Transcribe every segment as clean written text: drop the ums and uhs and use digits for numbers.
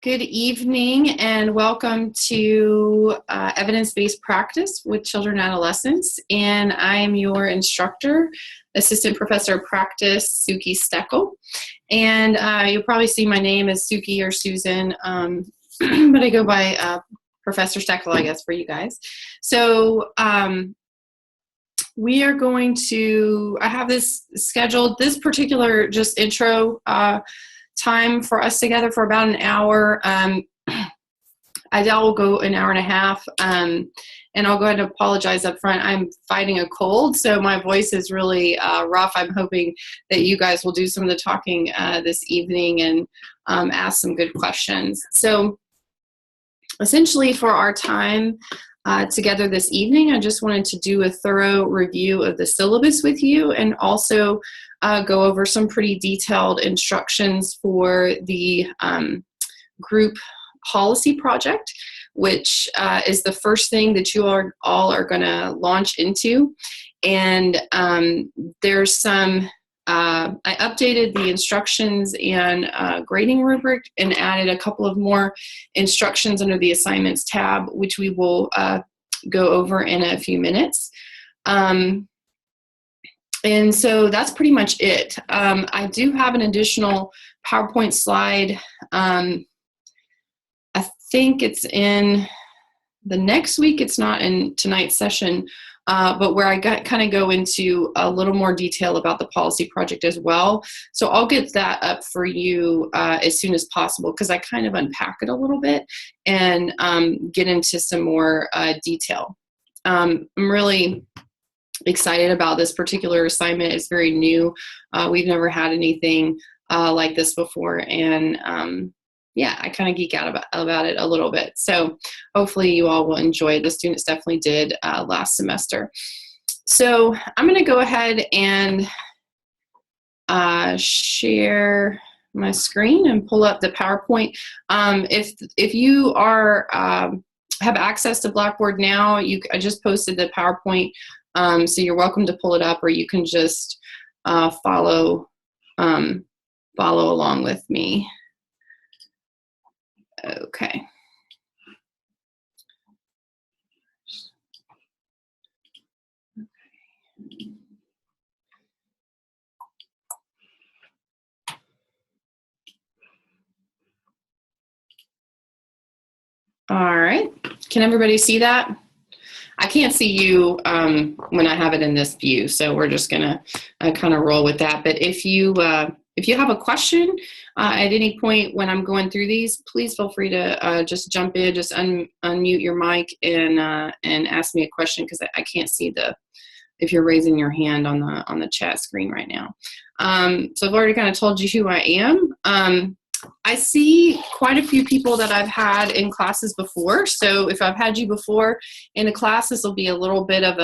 Good evening and welcome to Evidence-Based Practice with Children and Adolescents. And I am your instructor, Assistant Professor of Practice, Suki Steckel. And you'll probably see my name as Suki or Susan, but I go by Professor Steckel, I guess, for you guys. So we are going to, I have this scheduled, this particular just intro time for us together for about an hour. I doubt we'll go an hour and a half, and I'll go ahead and apologize up front. I'm fighting a cold, so my voice is really rough. I'm hoping that you guys will do some of the talking this evening and ask some good questions. So essentially for our time together this evening, I just wanted to do a thorough review of the syllabus with you and also go over some pretty detailed instructions for the group policy project, which is the first thing that you all are going to launch into. And there's some, I updated the instructions and grading rubric and added a couple of more instructions under the assignments tab, which we will go over in a few minutes. And so that's pretty much it. I do have an additional PowerPoint slide. I think it's in the next week. It's not in tonight's session, but where I kind of go into a little more detail about the policy project as well. So I'll get that up for you as soon as possible because I kind of unpack it a little bit and get into some more detail. I'm really excited about this particular assignment. It's very new. We've never had anything like this before, and yeah, I kind of geek out about it a little bit. So hopefully you all will enjoy it. The students definitely did last semester. So I'm going to go ahead and share my screen and pull up the PowerPoint. If you are have access to Blackboard now, I just posted the PowerPoint. So you're welcome to pull it up, or you can just follow along with me. Okay. All right. Can everybody see that? I can't see you when I have it in this view, so we're just gonna kind of roll with that. But if you have a question at any point when I'm going through these, please feel free to just jump in, just unmute your mic and ask me a question because I can't see if you're raising your hand on the chat screen right now. So I've already kind of told you who I am. I see quite a few people that I've had in classes before. So if I've had you before in a class, this will be a little bit of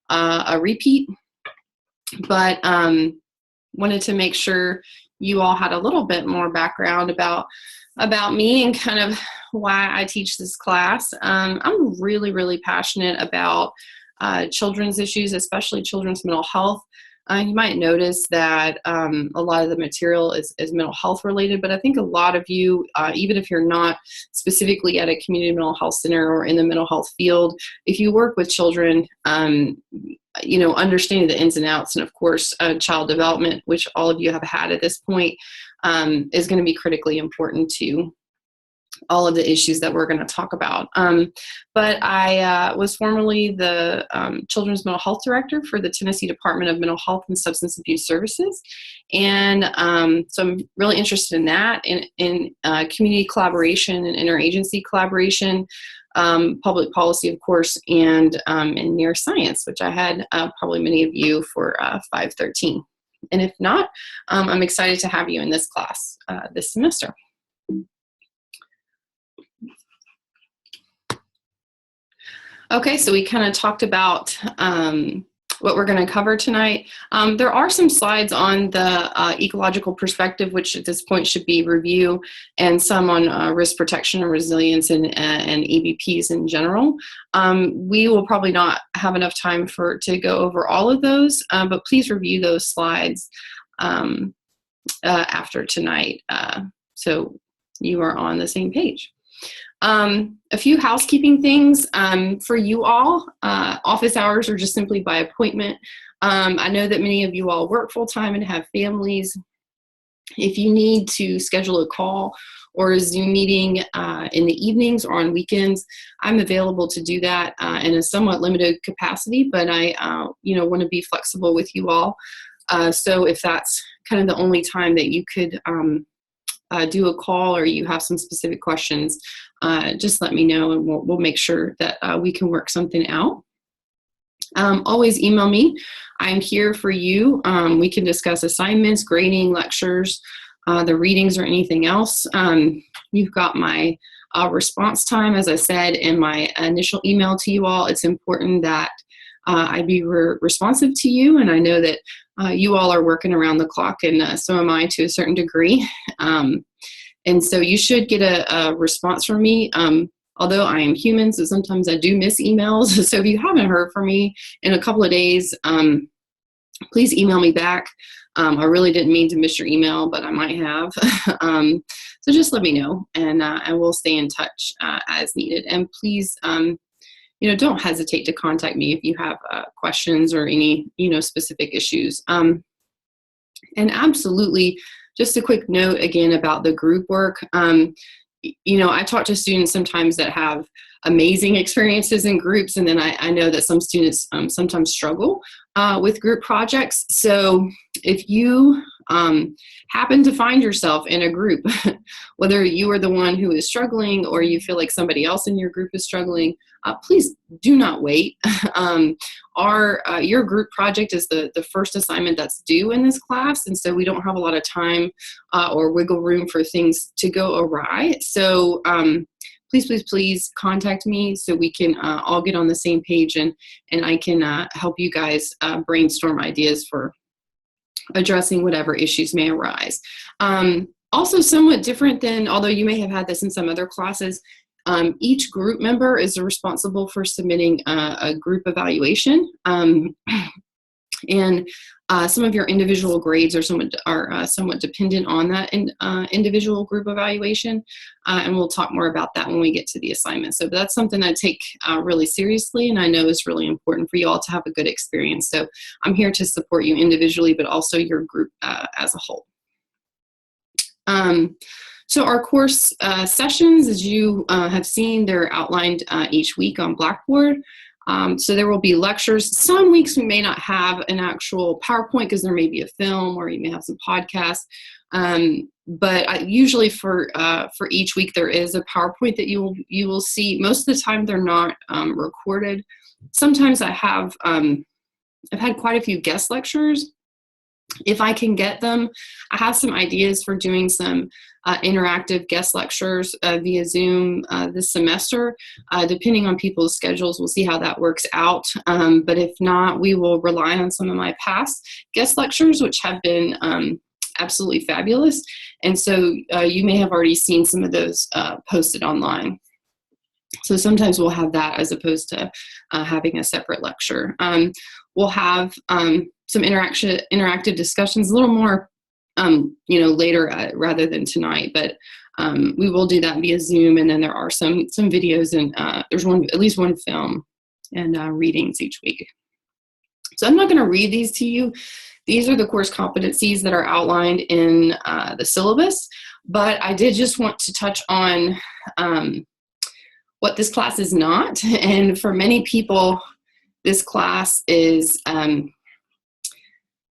a repeat. But wanted to make sure you all had a little bit more background about me and kind of why I teach this class. I'm really, really passionate about children's issues, especially children's mental health. You might notice that a lot of the material is mental health related, but I think a lot of you, even if you're not specifically at a community mental health center or in the mental health field, if you work with children, you know, understanding the ins and outs and of course child development, which all of you have had at this point, is going to be critically important to all of the issues that we're going to talk about. But I was formerly the Children's Mental Health Director for the Tennessee Department of Mental Health and Substance Abuse Services. And so I'm really interested in that, in community collaboration and interagency collaboration, public policy, of course, and in neuroscience, which I had probably many of you for 513. And if not, I'm excited to have you in this class this semester. Okay, so we kind of talked about what we're going to cover tonight. There are some slides on the ecological perspective, which at this point should be review, and some on risk protection and resilience and EBPs in general. We will probably not have enough time to go over all of those, but please review those slides after tonight. So you are on the same page. A few housekeeping things for you all. Office hours are just simply by appointment. I know that many of you all work full-time and have families. If you need to schedule a call or a Zoom meeting in the evenings or on weekends, I'm available to do that in a somewhat limited capacity, but I want to be flexible with you all. So if that's kind of the only time that you could do a call or you have some specific questions, just let me know and we'll make sure that we can work something out. Always email me. I'm here for you. We can discuss assignments, grading, lectures, the readings, or anything else. You've got my response time, as I said in my initial email to you all. It's important that I be responsive to you, and I know that you all are working around the clock, and so am I to a certain degree. And so you should get a response from me. Although I am human, so sometimes I do miss emails. So if you haven't heard from me in a couple of days, please email me back. I really didn't mean to miss your email, but I might have. So just let me know, and we'll stay in touch as needed. And please, don't hesitate to contact me if you have questions or any, specific issues. And absolutely, just a quick note again about the group work. I talk to students sometimes that have amazing experiences in groups, and then I know that some students sometimes struggle with group projects. So if you happen to find yourself in a group, whether you are the one who is struggling or you feel like somebody else in your group is struggling, please do not wait. Your group project is the first assignment that's due in this class, and so we don't have a lot of time or wiggle room for things to go awry. So please contact me so we can all get on the same page, and I can help you guys brainstorm ideas for addressing whatever issues may arise. Also somewhat different than, although you may have had this in some other classes, each group member is responsible for submitting a group evaluation. And some of your individual grades are somewhat dependent on that individual group evaluation, and we'll talk more about that when we get to the assignment. So that's something I take really seriously, and I know is really important for you all to have a good experience. So I'm here to support you individually, but also your group as a whole. So our course sessions, as you have seen, they're outlined each week on Blackboard. So there will be lectures. Some weeks we may not have an actual PowerPoint because there may be a film, or you may have some podcasts. But usually for each week there is a PowerPoint that you will see. Most of the time they're not recorded. Sometimes I've had quite a few guest lectures. If I can get them, I have some ideas for doing some interactive guest lectures via Zoom this semester. Depending on people's schedules, we'll see how that works out. But if not, we will rely on some of my past guest lectures, which have been absolutely fabulous. And so you may have already seen some of those posted online. So sometimes we'll have that as opposed to having a separate lecture. We'll have some interactive discussions, a little more, later rather than tonight. But we will do that via Zoom, and then there are some videos, and there's at least one film and readings each week. So I'm not going to read these to you. These are the course competencies that are outlined in the syllabus. But I did just want to touch on what this class is not. And for many people, this class is,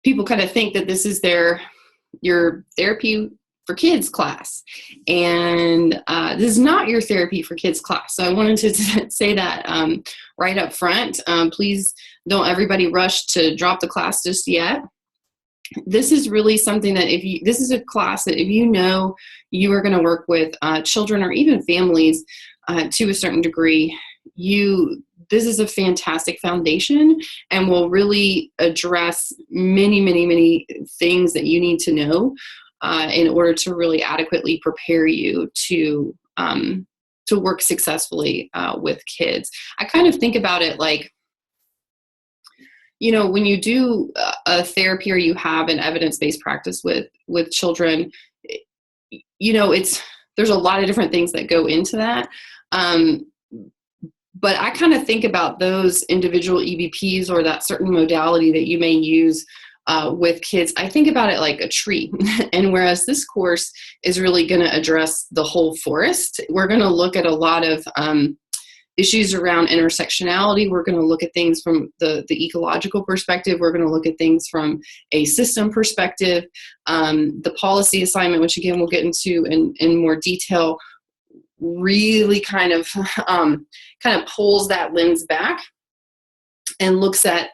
people kind of think that this is your therapy for kids class. And this is not your therapy for kids class. So I wanted to say that right up front. Please don't everybody rush to drop the class just yet. This is really something that this is a class that if you know you are going to work with children or even families to a certain degree, this is a fantastic foundation and will really address many, many, many things that you need to know in order to really adequately prepare you to work successfully with kids. I kind of think about it like, when you do a therapy or you have an evidence-based practice with children, there's a lot of different things that go into that. But I kind of think about those individual EBPs or that certain modality that you may use with kids. I think about it like a tree. And whereas this course is really going to address the whole forest, we're going to look at a lot of issues around intersectionality. We're going to look at things from the ecological perspective. We're going to look at things from a system perspective. The policy assignment, which again we'll get into in more detail, really kind of pulls that lens back and looks at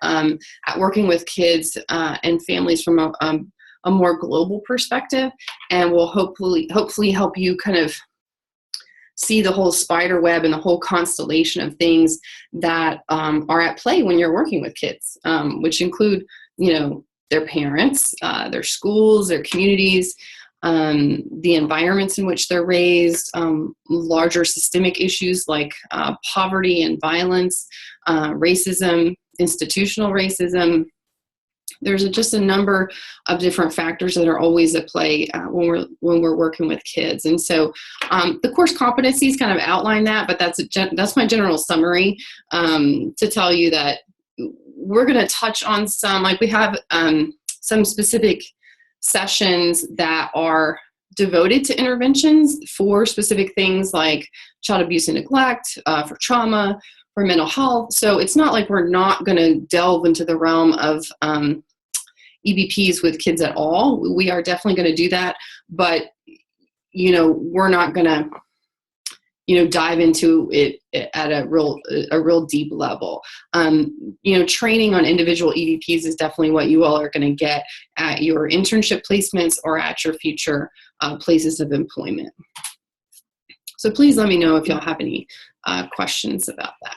working with kids and families from a more global perspective, and will hopefully help you kind of see the whole spider web and the whole constellation of things that are at play when you're working with kids, which include, their parents, their schools, their communities, the environments in which they're raised, larger systemic issues like poverty and violence, racism, institutional racism. There's just a number of different factors that are always at play when we're working with kids. And so the course competencies kind of outline that, but that's my general summary to tell you that we're going to touch on some, like we have some specific sessions that are devoted to interventions for specific things like child abuse and neglect, for trauma, for mental health. So it's not like we're not going to delve into the realm of EBPs with kids at all. We are definitely going to do that, but we're not going to dive into it at a real deep level. Training on individual EBPs is definitely what you all are going to get at your internship placements or at your future places of employment. So please let me know if y'all have any questions about that.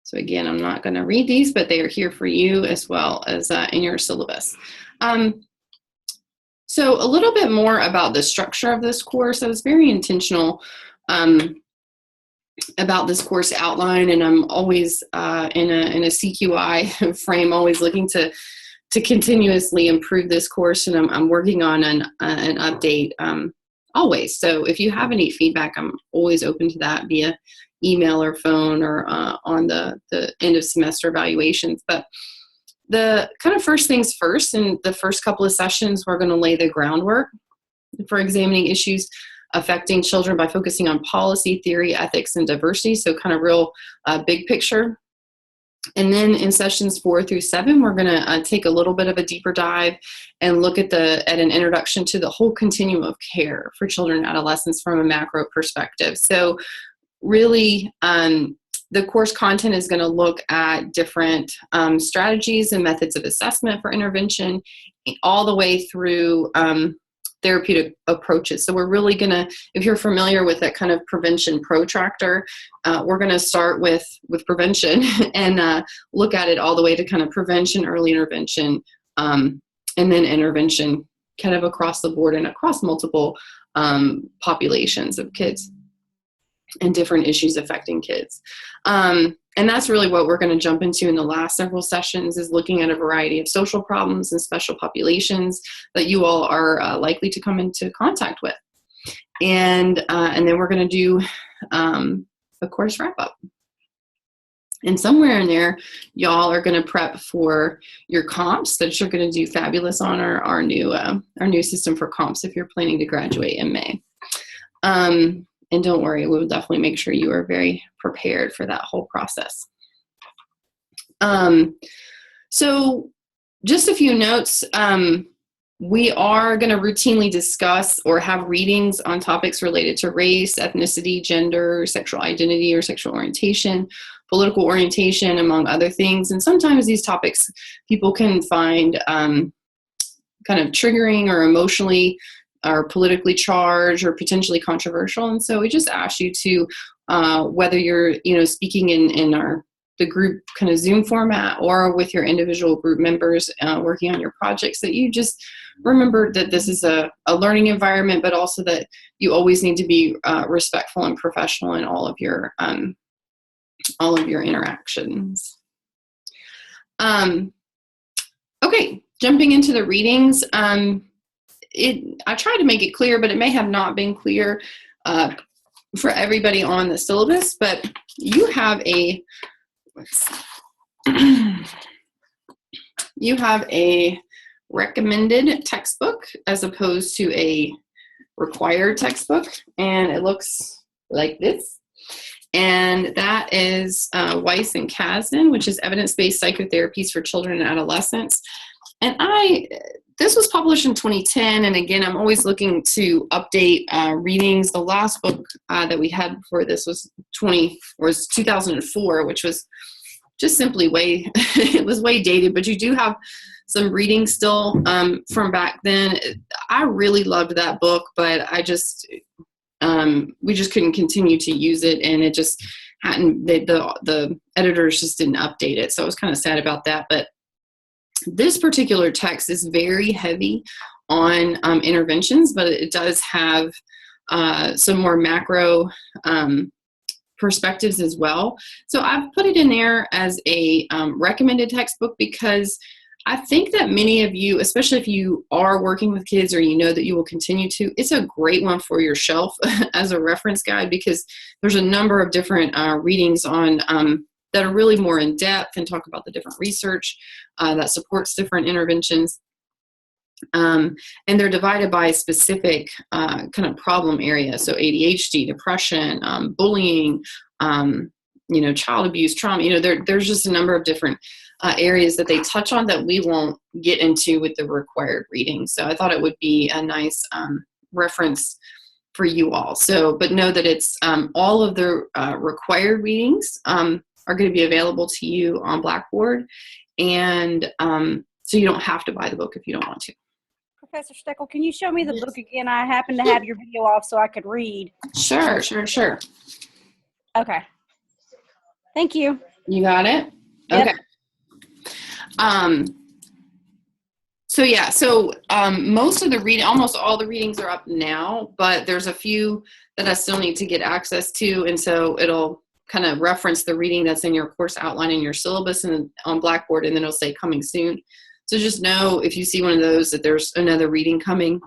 So again, I'm not going to read these, but they are here for you as well as in your syllabus. So a little bit more about the structure of this course. I was very intentional about this course outline, and I'm always in a CQI frame, always looking to continuously improve this course, and I'm working on an update always. So if you have any feedback, I'm always open to that via email or phone or on the end of semester evaluations. But the kind of first things first, in the first couple of sessions, we're going to lay the groundwork for examining issues affecting children by focusing on policy, theory, ethics, and diversity. So kind of real big picture. And then in sessions 4 through 7, we're going to take a little bit of a deeper dive and look at an introduction to the whole continuum of care for children and adolescents from a macro perspective. So really, the course content is going to look at different strategies and methods of assessment for intervention, all the way through therapeutic approaches. So we're really going to, if you're familiar with that kind of prevention protractor, we're going to start with prevention and look at it all the way to kind of prevention, early intervention, and then intervention kind of across the board and across multiple populations of kids and different issues affecting kids. And that's really what we're going to jump into in the last several sessions, is looking at a variety of social problems and special populations that you all are likely to come into contact with. And then we're going to do a course wrap up. And somewhere in there, y'all are going to prep for your comps that you're going to do fabulous on our new system for comps if you're planning to graduate in May. And don't worry, we'll definitely make sure you are very prepared for that whole process. So just a few notes. We are going to routinely discuss or have readings on topics related to race, ethnicity, gender, sexual identity or sexual orientation, political orientation, among other things. And sometimes these topics people can find kind of triggering or emotionally or politically charged or potentially controversial. And so we just ask you to, whether you're, speaking in the group kind of Zoom format or with your individual group members working on your projects, that you just remember that this is a learning environment, but also that you always need to be respectful and professional in all of your interactions. Okay, jumping into the readings. I tried to make it clear, but it may have not been clear for everybody on the syllabus. But you have a you have a recommended textbook as opposed to a required textbook, and it looks like this. And that is Weiss and Kasdan, which is evidence-based psychotherapies for children and adolescents. And this was published in 2010, and again, I'm always looking to update readings. The last book that we had before this was 2004, which was just simply it was way dated, but you do have some reading still from back then. I really loved that book, but we just couldn't continue to use it, and it just hadn't, the editors just didn't update it. So I was kind of sad about that. But this particular text is very heavy on interventions, but it does have some more macro perspectives as well. So I've put it in there as a recommended textbook because I think that many of you, especially if you are working with kids or you know that you will continue to, it's a great one for your shelf as a reference guide, because there's a number of different readings on that are really more in depth and talk about the different research that supports different interventions. And they're divided by specific kind of problem areas. So ADHD, depression, bullying, child abuse, trauma, there's just a number of different areas that they touch on that we won't get into with the required reading. So I thought it would be a nice reference for you all. So, but know that it's all of the required readings are going to be available to you on Blackboard. And so you don't have to buy the book if you don't want to. Professor Steckel, can you show me the book again? I happen to have your video off so I could read. Sure. Okay. Thank you. You got it? Yep. Okay. Most of the reading, almost all the readings are up now, but there's a few that I still need to get access to. And so it'll kind of reference the reading that's in your course outline in your syllabus and on Blackboard, and then it'll say coming soon. So just know if you see one of those that there's another reading coming.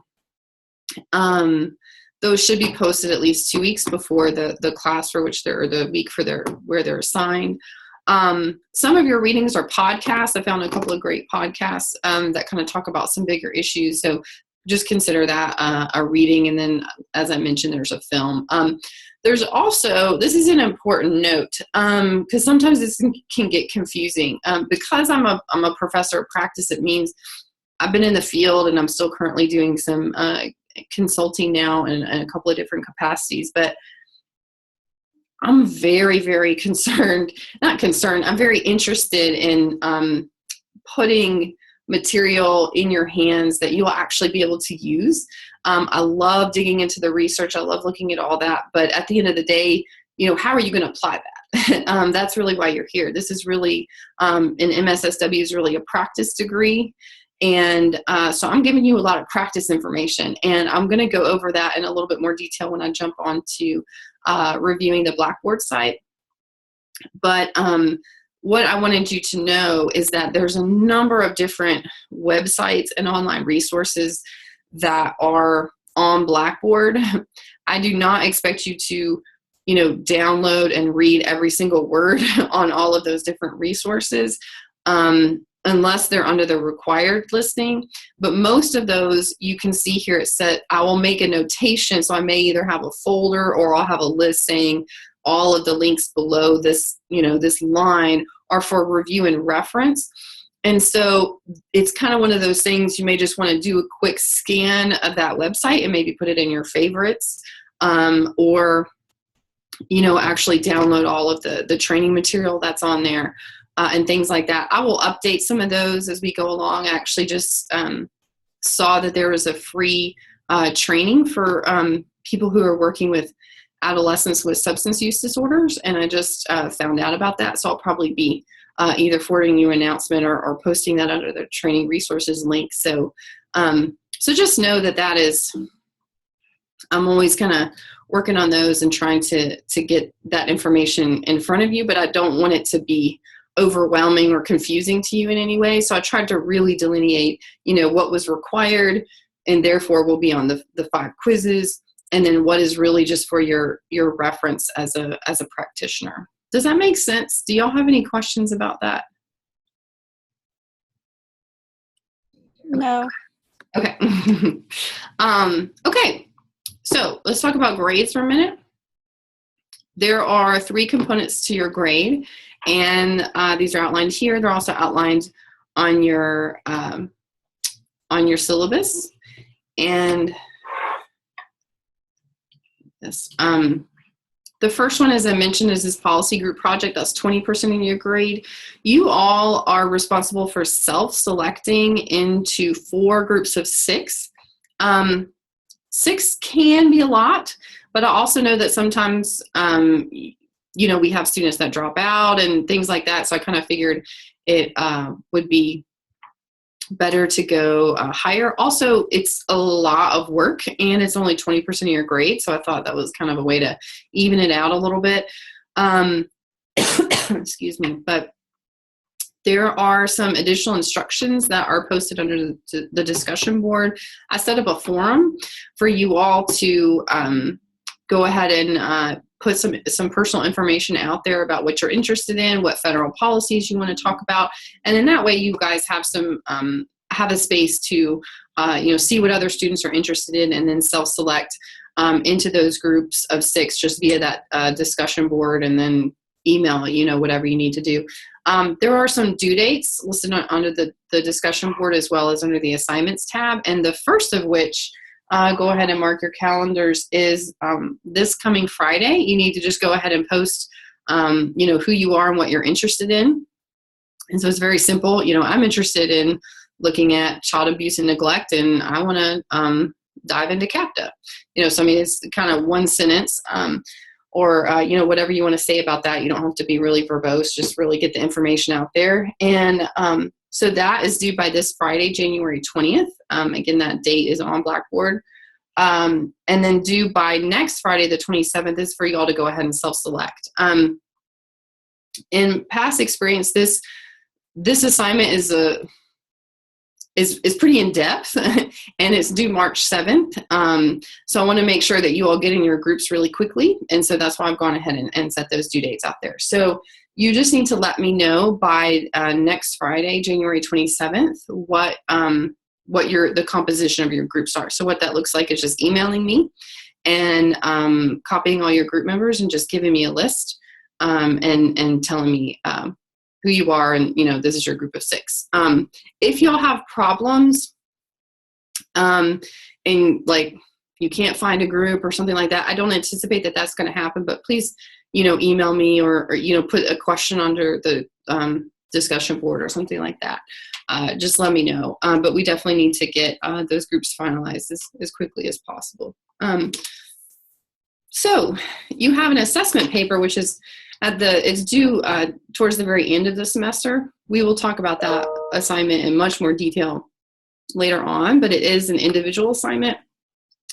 Those should be posted at least 2 weeks before the class for which they're, or the week for where they're assigned. Some of your readings are podcasts. I found a couple of great podcasts that kind of talk about some bigger issues. So just consider that a reading. And then, as I mentioned, there's a film. There's also, this is an important note, because sometimes this can get confusing. Because I'm a professor of practice, it means I've been in the field and I'm still currently doing some consulting now in a couple of different capacities. But I'm very, very I'm very interested in putting material in your hands that you'll actually be able to use. I love digging into the research. I love looking at all that. But at the end of the day, how are you going to apply that? That's really why you're here. This is really, an MSSW is really a practice degree. And so I'm giving you a lot of practice information. And I'm going to go over that in a little bit more detail when I jump on to reviewing the Blackboard site. But what I wanted you to know is that there's a number of different websites and online resources that are on Blackboard. I do not expect you to, download and read every single word on all of those different resources, unless they're under the required listing. But most of those you can see here, it said, I will make a notation. So I may either have a folder or I'll have a list saying all of the links below this, this line are for review and reference. And so it's kind of one of those things you may just want to do a quick scan of that website and maybe put it in your favorites, or, actually download all of the training material that's on there. And things like that. I will update some of those as we go along. I actually just saw that there was a free training for people who are working with adolescents with substance use disorders, and I just found out about that. So I'll probably be either forwarding you an announcement or posting that under the training resources link. So just know that is, I'm always kind of working on those and trying to get that information in front of you, but I don't want it to be overwhelming or confusing to you in any way. So I tried to really delineate, what was required, and therefore will be on the 5 quizzes, and then what is really just for your reference as a practitioner. Does that make sense? Do y'all have any questions about that? No. Okay. Okay, so let's talk about grades for a minute. There are 3 components to your grade, and these are outlined here. They're also outlined on your syllabus. And this, the first one, as I mentioned, is this policy group project. That's 20% of your grade. You all are responsible for self-selecting into 4 groups of 6. 6 can be a lot, but I also know that sometimes, we have students that drop out and things like that. So I kind of figured it would be better to go higher. Also, it's a lot of work and it's only 20% of your grade. So I thought that was kind of a way to even it out a little bit. Excuse me. But there are some additional instructions that are posted under the discussion board. I set up a forum for you all to go ahead and put some personal information out there about what you're interested in, what federal policies you want to talk about, and in that way you guys have some have a space to see what other students are interested in, and then self-select into those groups of 6 just via that discussion board, and then email whatever you need to do. There are some due dates listed under the discussion board as well as under the assignments tab, and the first of which, go ahead and mark your calendars, is this coming Friday. You need to just go ahead and post who you are and what you're interested in. And so it's very simple. I'm interested in looking at child abuse and neglect, and I want to dive into CAPTA. So I mean, it's kind of one sentence, or whatever you want to say about that. You don't have to be really verbose, just really get the information out there. And so that is due by this Friday, January 20th. Again, that date is on Blackboard. And then due by next Friday, the 27th, is for y'all to go ahead and self-select. In past experience, this assignment is pretty in-depth, and it's due March 7th. So I want to make sure that you all get in your groups really quickly, and so that's why I've gone ahead and set those due dates out there. So you just need to let me know by next Friday, January 27th, what the composition of your groups are. So what that looks like is just emailing me and copying all your group members and just giving me a list and telling me who you are, and this is your group of 6. If y'all have problems and like you can't find a group or something like that, I don't anticipate that that's going to happen, but please email me or put a question under the discussion board or something like that. Just let me know, but we definitely need to get those groups finalized as quickly as possible. So you have an assessment paper, which is it's due towards the very end of the semester. We will talk about that assignment in much more detail later on, but it is an individual assignment.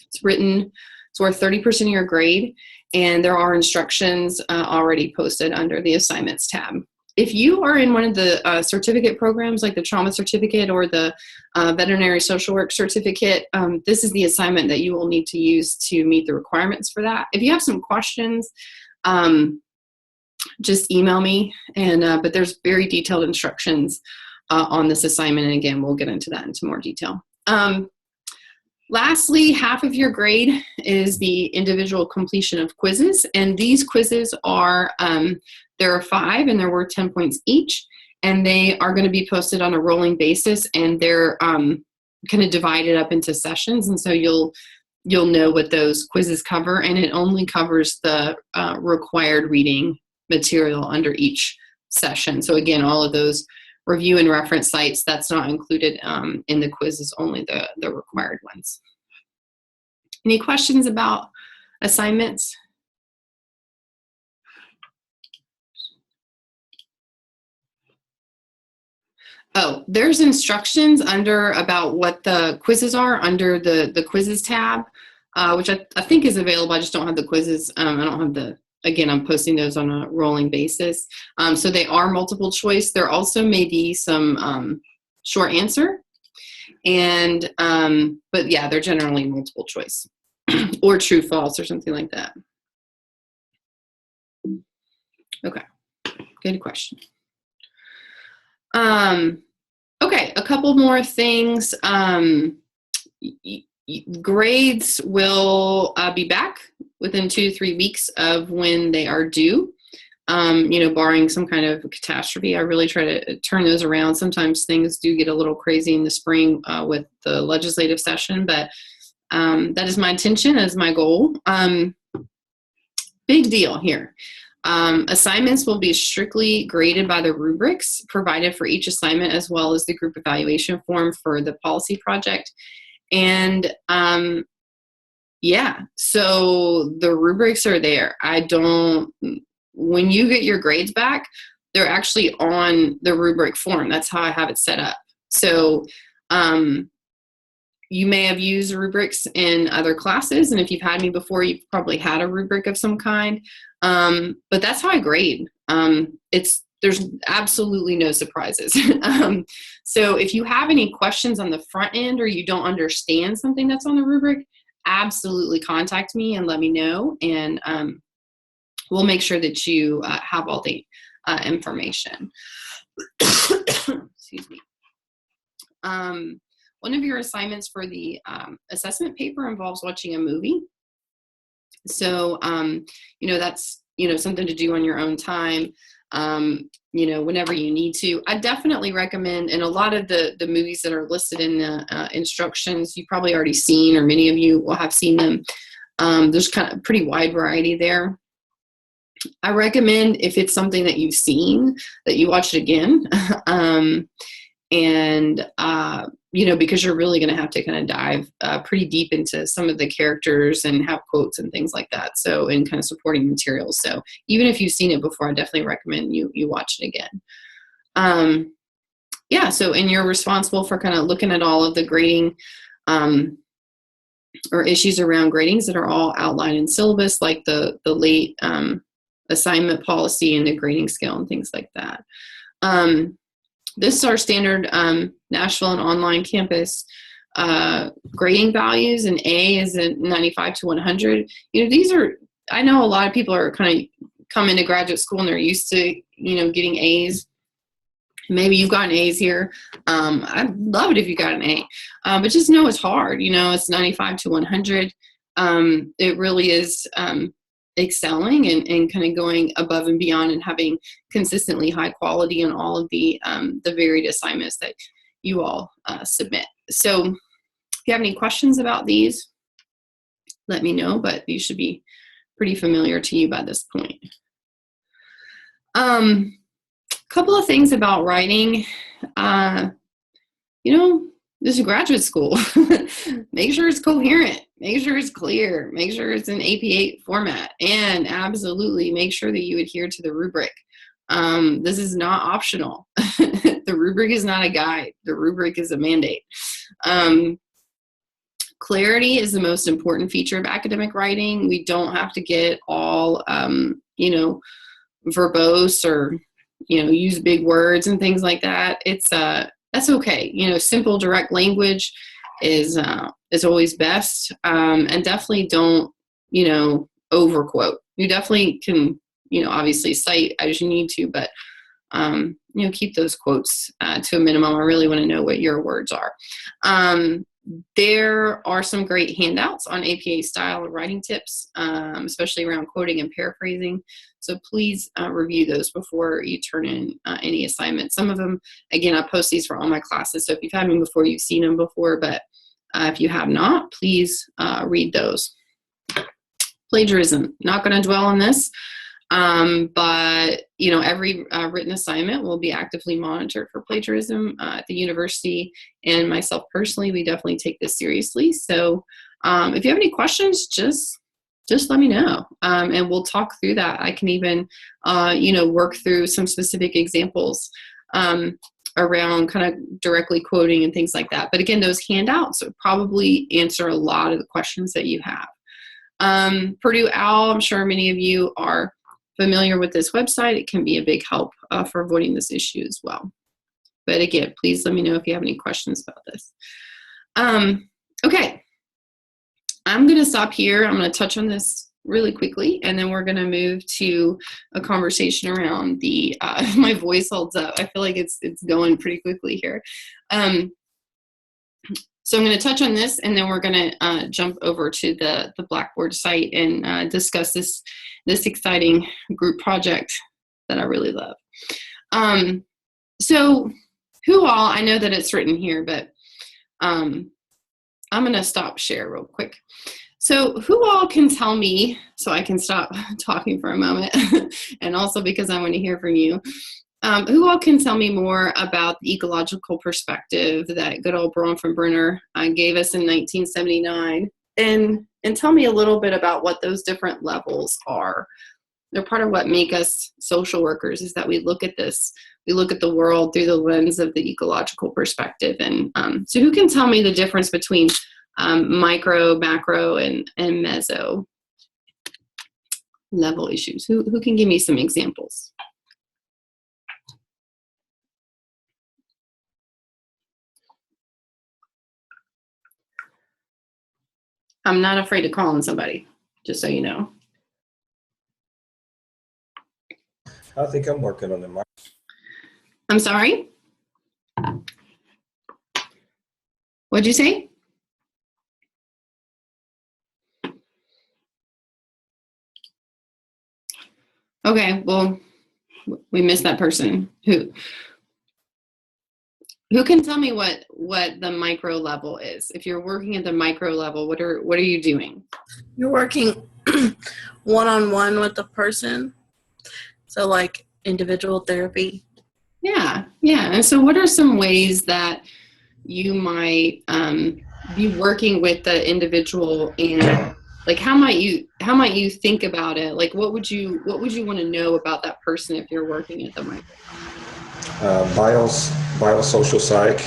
It's written, it's worth 30% of your grade, and there are instructions already posted under the assignments tab. If you are in one of the certificate programs, like the trauma certificate or the veterinary social work certificate, this is the assignment that you will need to use to meet the requirements for that. If you have some questions, just email me, and but there's very detailed instructions on this assignment, and again, we'll get into that into more detail. Lastly, half of your grade is the individual completion of quizzes, and these quizzes are, there are 5 and they're worth 10 points each, and they are going to be posted on a rolling basis, and they're kind of divided up into sessions, and so you'll know what those quizzes cover, and it only covers the required reading material under each session. So again, all of those review and reference sites, that's not included in the quizzes, only the required ones. Any questions about assignments? Oh, there's instructions about what the quizzes are under the quizzes tab, which I think is available. I just don't have the quizzes. I don't have again, I'm posting those on a rolling basis. So they are multiple choice. There also may be some short answer. And, but yeah, they're generally multiple choice or true, false, or something like that. Okay, good question. Okay, a couple more things. Grades will be back within 2 to 3 weeks of when they are due. Barring some kind of catastrophe, I really try to turn those around. Sometimes things do get a little crazy in the spring with the legislative session, but that is my intention, as my goal. Big deal here. Assignments will be strictly graded by the rubrics provided for each assignment, as well as the group evaluation form for the policy project. And yeah, so the rubrics are there. When you get your grades back, they're actually on the rubric form. That's how I have it set up. So you may have used rubrics in other classes, and if you've had me before, you've probably had a rubric of some kind. But that's how I grade. There's absolutely no surprises. So if you have any questions on the front end, or you don't understand something that's on the rubric, absolutely contact me and let me know, and we'll make sure that you have all the information. Excuse me. One of your assignments for the assessment paper involves watching a movie. So, that's, something to do on your own time, whenever you need to. I definitely recommend, and a lot of the movies that are listed in the instructions, you've probably already seen, or many of you will have seen them. There's kind of pretty wide variety there. I recommend, if it's something that you've seen, that you watch it again. Because you're really going to have to kind of dive pretty deep into some of the characters and have quotes and things like that. So, and kind of supporting materials. So even if you've seen it before, I definitely recommend you watch it again. And you're responsible for kind of looking at all of the grading or issues around gradings that are all outlined in syllabus, like the late assignment policy and the grading scale and things like that. This is our standard Nashville and online campus grading values, and A is a 95 to 100. These are, I know a lot of people are kind of come into graduate school and they're used to, getting A's. Maybe you've gotten A's here. I'd love it if you got an A, but just know it's hard. It's 95 to 100. It really is excelling and kind of going above and beyond and having consistently high quality in all of the varied assignments that you all submit. So if you have any questions about these, let me know, but these should be pretty familiar to you by this point. Couple of things about writing. This is graduate school. Make sure it's coherent. Make sure it's clear. Make sure it's in AP8 format. And absolutely make sure that you adhere to the rubric. This is not optional. The rubric is not a guide. The rubric is a mandate. Clarity is the most important feature of academic writing. We don't have to get all, verbose or, use big words and things like that. That's okay. Simple, direct language is always best. And definitely don't, overquote. You definitely can, obviously cite as you need to, but, keep those quotes to a minimum. I really want to know what your words are. There are some great handouts on APA style of writing tips, especially around quoting and paraphrasing. So please review those before you turn in any assignments. Some of them, again, I post these for all my classes. So if you've had them before, you've seen them before, but if you have not, please read those. Plagiarism, not going to dwell on this, but every written assignment will be actively monitored for plagiarism at the university, and myself personally, we definitely take this seriously. So if you have any questions, just let me know, and we'll talk through that. I can even work through some specific examples around kind of directly quoting and things like that. But again, those handouts probably answer a lot of the questions that you have. Purdue OWL, I'm sure many of you are familiar with this website. It can be a big help for avoiding this issue as well. But again, please let me know if you have any questions about this. Okay, I'm going to stop here. I'm going to touch on this really quickly, and then we're going to move to a conversation around the, my voice holds up. I feel like it's going pretty quickly here. So I'm going to touch on this, and then we're going to jump over to the Blackboard site and discuss this exciting group project that I really love. So who all, I know that it's written here, but I'm going to stop share real quick. So who all can tell me, so I can stop talking for a moment, and also because I want to hear from you, who all can tell me more about the ecological perspective that good old Bronfenbrenner gave us in 1979, and tell me a little bit about what those different levels are. They're part of what make us social workers, is that we look at this, we look at the world through the lens of the ecological perspective. And so who can tell me the difference between micro, macro, and meso level issues? Who can give me some examples? I'm not afraid to call on somebody, just so you know. I think I'm working on it. I'm sorry? What'd you say? Okay, well, we missed that person. Who can tell me what the micro level is? If you're working at the micro level, what are you doing? You're working one-on-one with the person, so like individual therapy. Yeah. And so what are some ways that you might be working with the individual, and like how might you think about it? Like what would you want to know about that person if you're working at the micro? Biosocial psych.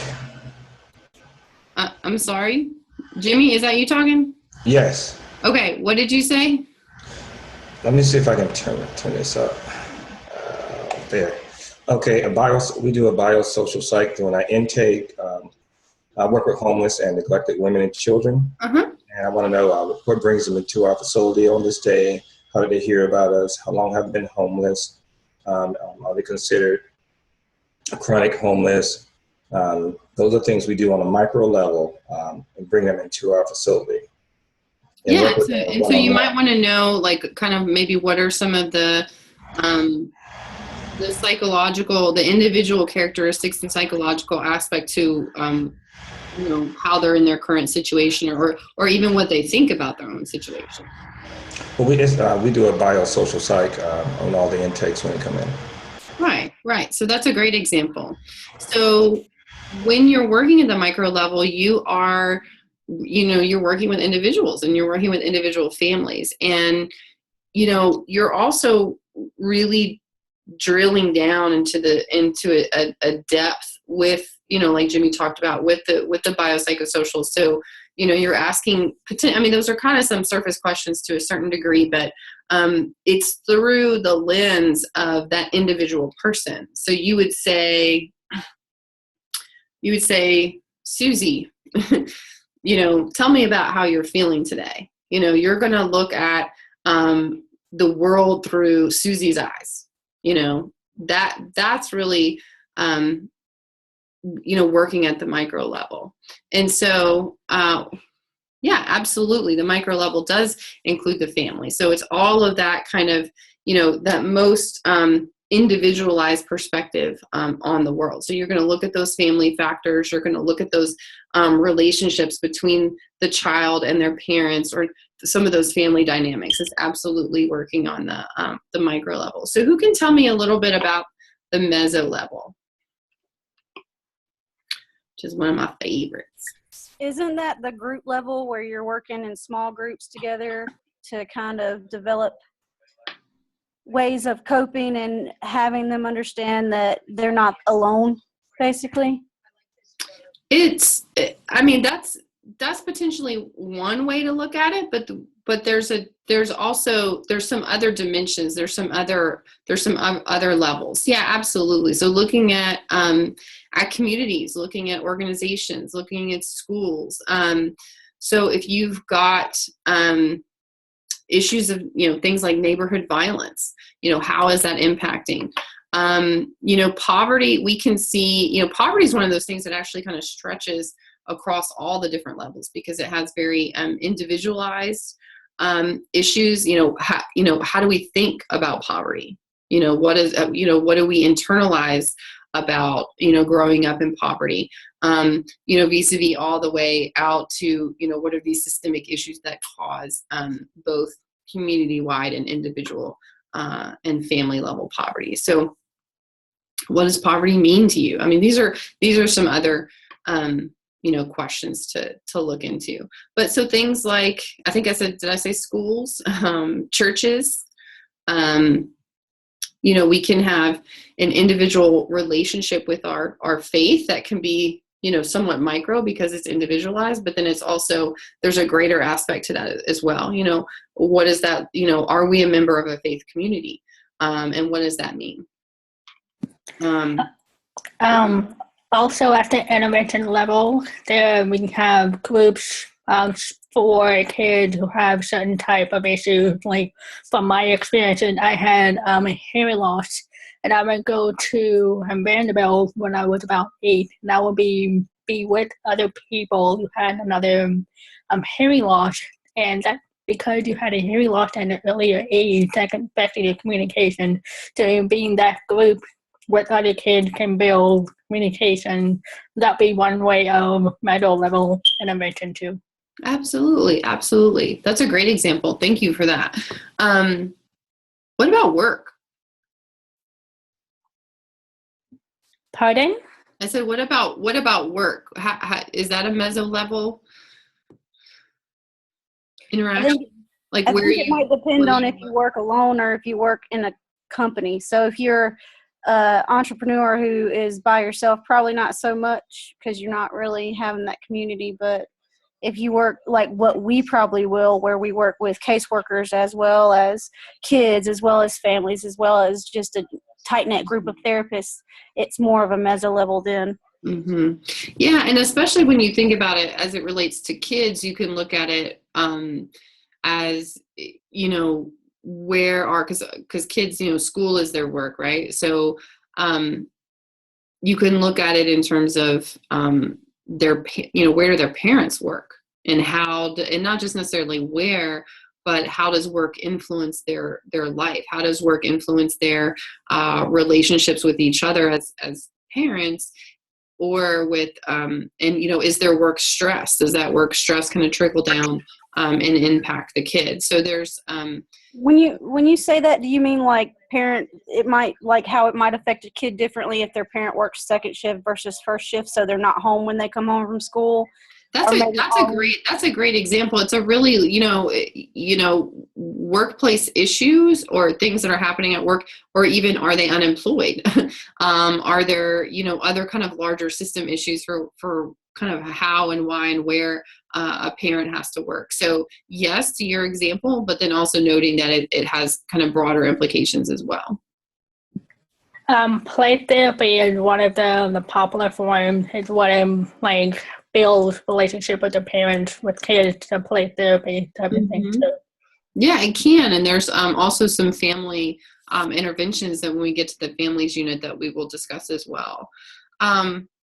I'm sorry, Jimmy, is that you talking? Yes. Okay, what did you say? Let me see if I can turn this up. There. Okay, we do a biosocial psych during our intake. I work with homeless and neglected women and children. Uh-huh. And I want to know what brings them into our facility on this day. How did they hear about us? How long have they been homeless? Are they considered chronic homeless? Those are things we do on a micro level and bring them into our facility. Yeah, so you might want to know, like, kind of maybe what are some of the psychological, the individual characteristics and psychological aspect to, you know, how they're in their current situation, or even what they think about their own situation. Well, we do a biosocial psych on all the intakes when they come in. Right. So that's a great example. So when you're working at the micro level, you are, you know, you're working with individuals and you're working with individual families, and, you know, you're also really drilling down into a depth with, you know, like Jimmy talked about with the biopsychosocial. So, you know, you're asking, I mean, those are kind of some surface questions to a certain degree, but it's through the lens of that individual person. So you would say, Susie, you know, tell me about how you're feeling today. You know, you're going to look at the world through Susie's eyes. You know, that's really, you know, working at the micro level. And so, yeah, absolutely. The micro level does include the family. So it's all of that kind of, you know, that most individualized perspective on the world. So you're going to look at those family factors. You're going to look at those relationships between the child and their parents, or some of those family dynamics. It's absolutely working on the micro level. So who can tell me a little bit about the meso level, which is one of my favorites? Isn't that the group level where you're working in small groups together to kind of develop ways of coping and having them understand that they're not alone, basically? I mean, that's that's potentially one way to look at it, but there's some other dimensions. There's some other levels. Yeah, absolutely. So looking at communities, looking at organizations, looking at schools. So if you've got issues of, things like neighborhood violence, how is that impacting? Poverty, we can see, poverty is one of those things that actually kind of stretches across all the different levels because it has very individualized issues. How do we think about poverty? What do we internalize about, growing up in poverty? Vis-a-vis all the way out to, what are these systemic issues that cause both community-wide and individual and family level poverty? So what does poverty mean to you? I mean, these are some other questions to look into. But so things like, I think I said, did I say schools, churches? We can have an individual relationship with our faith that can be, somewhat micro because it's individualized, but then it's also, there's a greater aspect to that as well. What is that, are we a member of a faith community? And what does that mean? Also at the intervention level, there we have groups for kids who have certain type of issues. Like from my experience, I had hearing loss, and I would go to Vanderbilt when I was about 8, and I would be with other people who had another hearing loss, and that because you had a hearing loss at an earlier age, that can affect your communication. So being that group with other kids can build communication. That'd be one way of middle level intervention too. Absolutely. Absolutely. That's a great example. Thank you for that. What about work? Pardon? I said, what about work? How, is that a meso level interaction? I think it might depend on if you work alone or if you work in a company. So if you're an entrepreneur who is by yourself, probably not so much because you're not really having that community. But if you work like what we probably will, where we work with caseworkers as well as kids, as well as families, as well as just a tight-knit group of therapists, it's more of a meso level then. Mm-hmm. Yeah, and especially when you think about it as it relates to kids, you can look at it as, where are, because kids, school is their work, right? So you can look at it in terms of where do their parents work, and how, and not just necessarily where, but how does work influence their life? How does work influence their relationships with each other as parents, or with, is their work stress? Does that work stress kind of trickle down and impact the kids? So there's when you say that, do you mean like parent? It might, like how it might affect a kid differently if their parent works second shift versus first shift, so they're not home when they come home from school. That's a great example. It's a really, workplace issues or things that are happening at work, or even are they unemployed? Are there, other kind of larger system issues for kind of how and why and where a parent has to work? So yes, to your example, but then also noting that it has kind of broader implications as well. Play therapy is one of the popular forms. It's what builds relationship with the parents with kids to play therapy type of thing too. Yeah, it can. And there's also some family interventions that when we get to the families unit that we will discuss as well.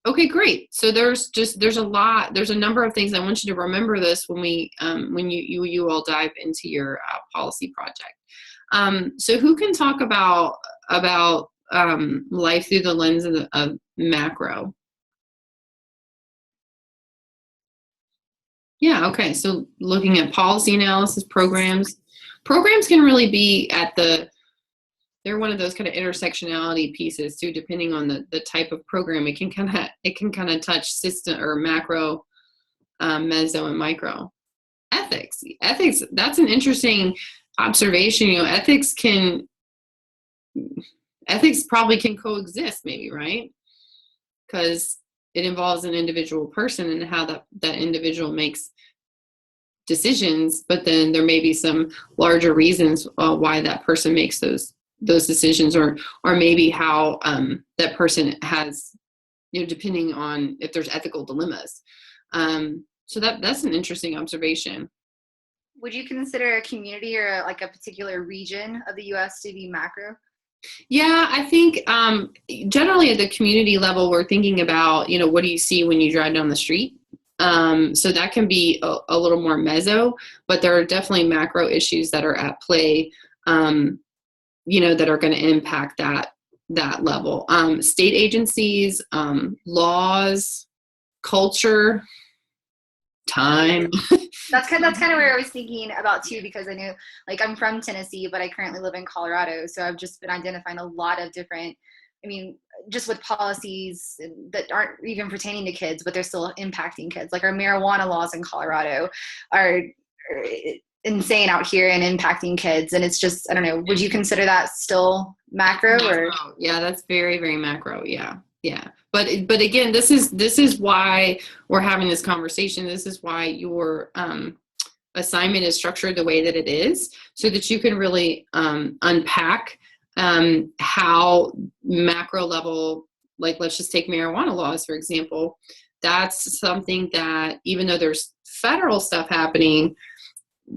Okay, great. So there's a number of things. I want you to remember this when you all dive into your policy project. So who can talk about life through the lens of macro? Yeah, okay. So looking at policy analysis programs can really be they're one of those kind of intersectionality pieces too, depending on the type of program. It can kind of touch system or macro, meso, and micro. Ethics, that's an interesting observation. Ethics probably can coexist maybe, right? Because it involves an individual person and how that individual makes decisions, but then there may be some larger reasons why that person makes those decisions, or maybe how that person has, depending on if there's ethical dilemmas. So that's an interesting observation. Would you consider a community or like a particular region of the U.S. to be macro? Yeah, I think generally at the community level, we're thinking about, what do you see when you drive down the street? So that can be a little more meso, but there are definitely macro issues that are at play, that are going to impact that level. State agencies, laws, culture, time. That's kind of where I was thinking about too, because I know, like, I'm from Tennessee, but I currently live in Colorado. So I've just been identifying a lot of different, just with policies that aren't even pertaining to kids, but they're still impacting kids. Like our marijuana laws in Colorado are insane out here and impacting kids. And it's just, I don't know, would you consider that still macro or? Yeah, that's very, very macro. Yeah. Yeah. But again, this is why we're having this conversation. This is why your assignment is structured the way that it is, so that you can really unpack how macro level, like let's just take marijuana laws, for example. That's something that even though there's federal stuff happening,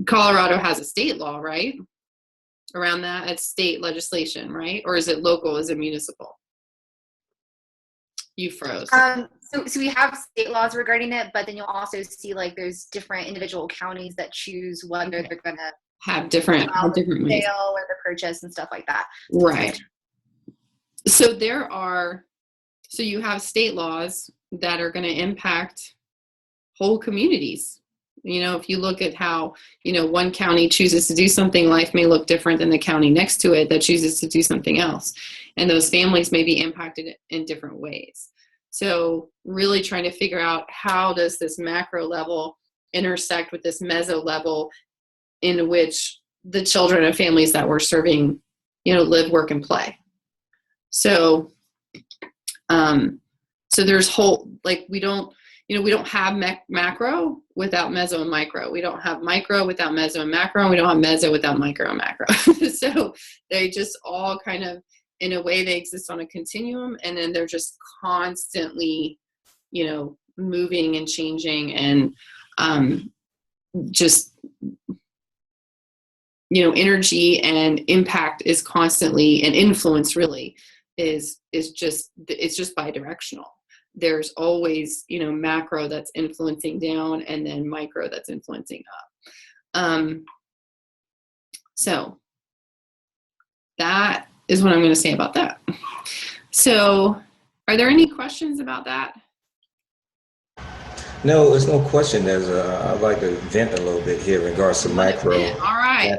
Colorado has a state law, right? Around that, it's state legislation, right? Or is it local? Is it municipal? You froze. So we have state laws regarding it, but then you'll also see like there's different individual counties that choose whether they're going to have different ways. Sale or the purchase and stuff like that. Right. So you have state laws that are going to impact whole communities. If you look at how, one county chooses to do something, life may look different than the county next to it that chooses to do something else. And those families may be impacted in different ways. So really trying to figure out how does this macro level intersect with this meso level in which the children and families that we're serving, live, work, and play. So, so there's whole, like, we don't have macro without meso and micro. We don't have micro without meso and macro. And we don't have meso without micro and macro. So they just all kind of, in a way, they exist on a continuum, and then they're just constantly, moving and changing, and just, energy and impact is constantly, and influence really it's just bidirectional. There's always, macro that's influencing down, and then micro that's influencing up. So that is what I'm going to say about that. So are there any questions about that? No, there's no question. I'd like to vent a little bit here in regards to macro. All right.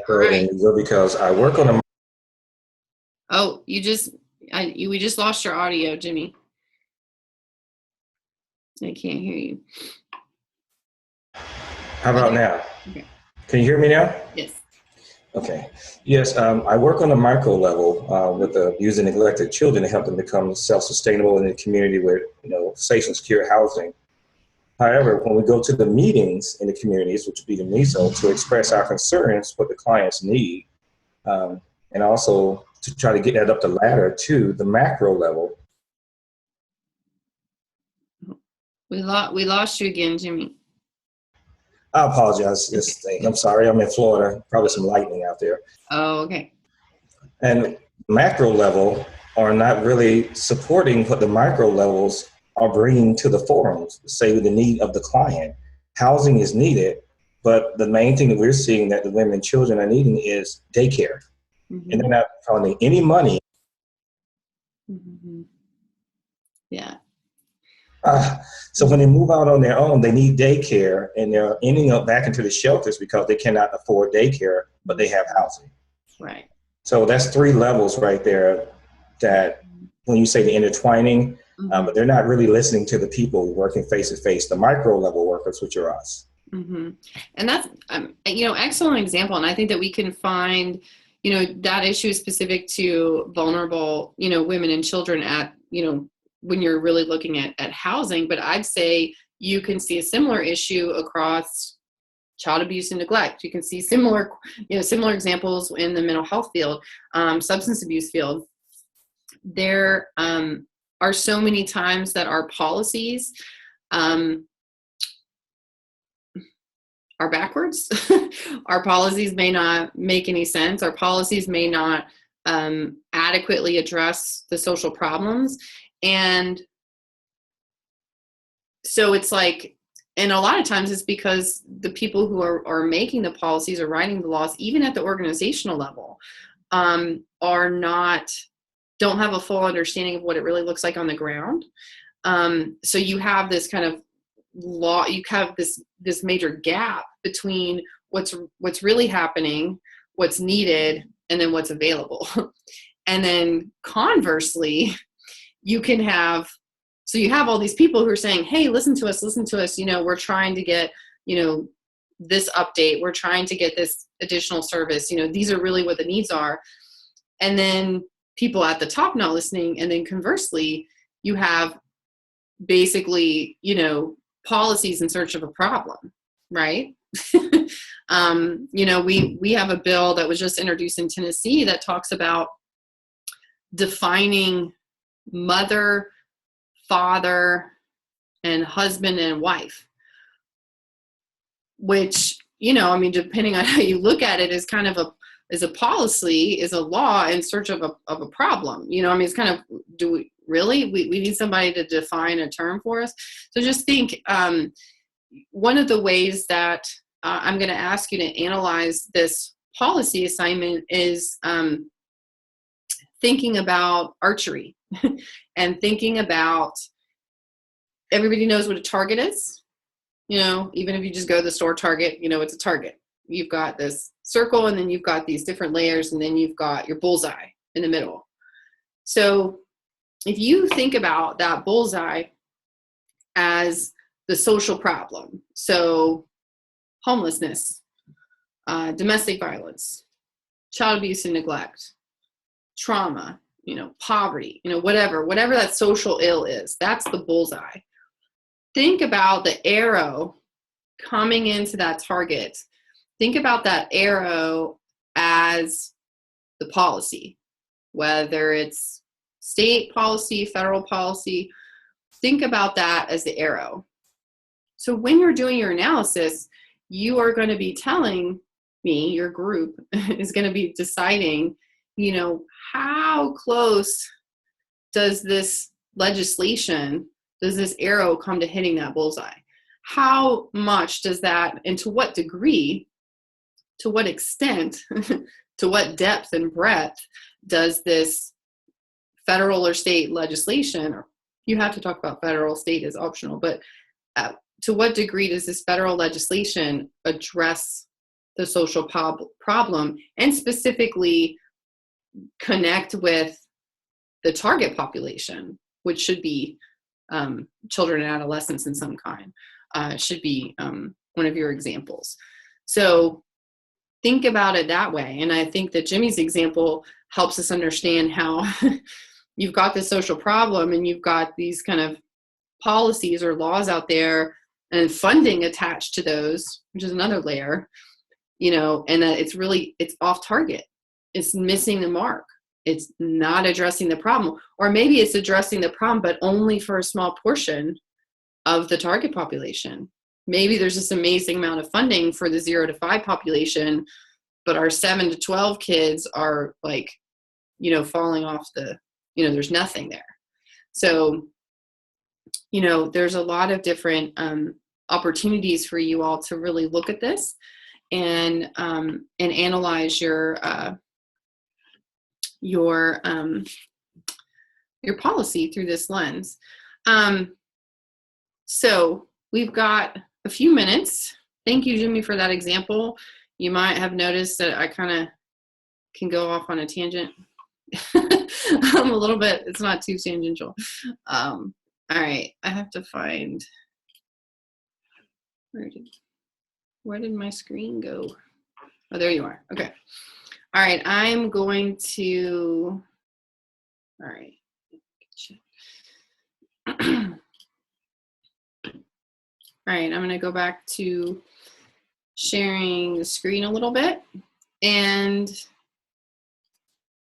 Because I work on a. Oh, we just lost your audio, Jimmy. I can't hear you. How about now? Okay. Can you hear me now? Yes. Okay. Yes, I work on a micro level with abused and neglected children to help them become self-sustainable in the community with, safe and secure housing. However, when we go to the meetings in the communities, which would be the meso, to express our concerns, what the clients need, and also to try to get that up the ladder to the macro level. We lost you again, Jimmy. I apologize. This thing. I'm sorry. I'm in Florida. Probably some lightning out there. Oh, okay. And macro level are not really supporting what the micro levels are bringing to the forums, say the need of the client. Housing is needed, but the main thing that we're seeing that the women and children are needing is daycare. Mm-hmm. And they're not finding any money. Mm-hmm. Yeah. So when they move out on their own, they need daycare, and they're ending up back into the shelters because they cannot afford daycare, but they have housing. Right. So that's 3 levels right there that when you say the intertwining, but they're not really listening to the people working face to face, the micro level workers, which are us. Mm-hmm. And that's, excellent example. And I think that we can find, that issue is specific to vulnerable, women and children at, when you're really looking at housing, but I'd say you can see a similar issue across child abuse and neglect. You can see similar examples in the mental health field, substance abuse field. There are so many times that our policies are backwards. Our policies may not make any sense. Our policies may not adequately address the social problems. And so it's like, and a lot of times it's because the people who are making the policies or writing the laws, even at the organizational level, don't have a full understanding of what it really looks like on the ground. So you have this kind of law, you have this major gap between what's really happening, what's needed, and then what's available. And then conversely, you have all these people who are saying, hey, listen to us, we're trying to get, this update, we're trying to get this additional service, these are really what the needs are. And then people at the top not listening. And then conversely, you have basically, policies in search of a problem, right? We have a bill that was just introduced in Tennessee that talks about defining mother, father, and husband and wife, which, depending on how you look at it, is kind of is a policy, is a law in search of a problem. It's kind of, do we really, we need somebody to define a term for us. So just think, one of the ways that I'm going to ask you to analyze this policy assignment is thinking about archery and thinking about, everybody knows what a target is. Even if you just go to the store, Target, it's a target. You've got this circle, and then you've got these different layers, and then you've got your bullseye in the middle. So if you think about that bullseye as the social problem, so homelessness, domestic violence, child abuse and neglect, trauma, poverty, whatever that social ill is, that's the bullseye. Think about the arrow coming into that target. Think about that arrow as the policy, whether it's state policy, federal policy. Think about that as the arrow. So when you're doing your analysis, you are going to be telling me, your group is going to be deciding, how close does this legislation, does this arrow come to hitting that bullseye? How much does that, and to what degree, to what extent, to what depth and breadth does this federal or state legislation, or you have to talk about federal, state is optional, but to what degree does this federal legislation address the social problem and specifically connect with the target population, which should be children and adolescents in some kind, should be one of your examples. So think about it that way. And I think that Jimmy's example helps us understand how you've got this social problem and you've got these kind of policies or laws out there and funding attached to those, which is another layer, and that it's off target. It's missing the mark. It's not addressing the problem. Or maybe it's addressing the problem, but only for a small portion of the target population. Maybe there's this amazing amount of funding for the 0 to 5 population, but our 7 to 12 kids are falling off there's nothing there. So, there's a lot of different opportunities for you all to really look at this and analyze your policy through this lens. So we've got a few minutes. Thank you, Jimmy, for that example. You might have noticed that I kind of can go off on a tangent. I'm a little bit, it's not too tangential. All right, I have to find, where did my screen go? Oh, there you are. Okay. All right, I'm going to, all right. All right, I'm going to go back to sharing the screen a little bit, and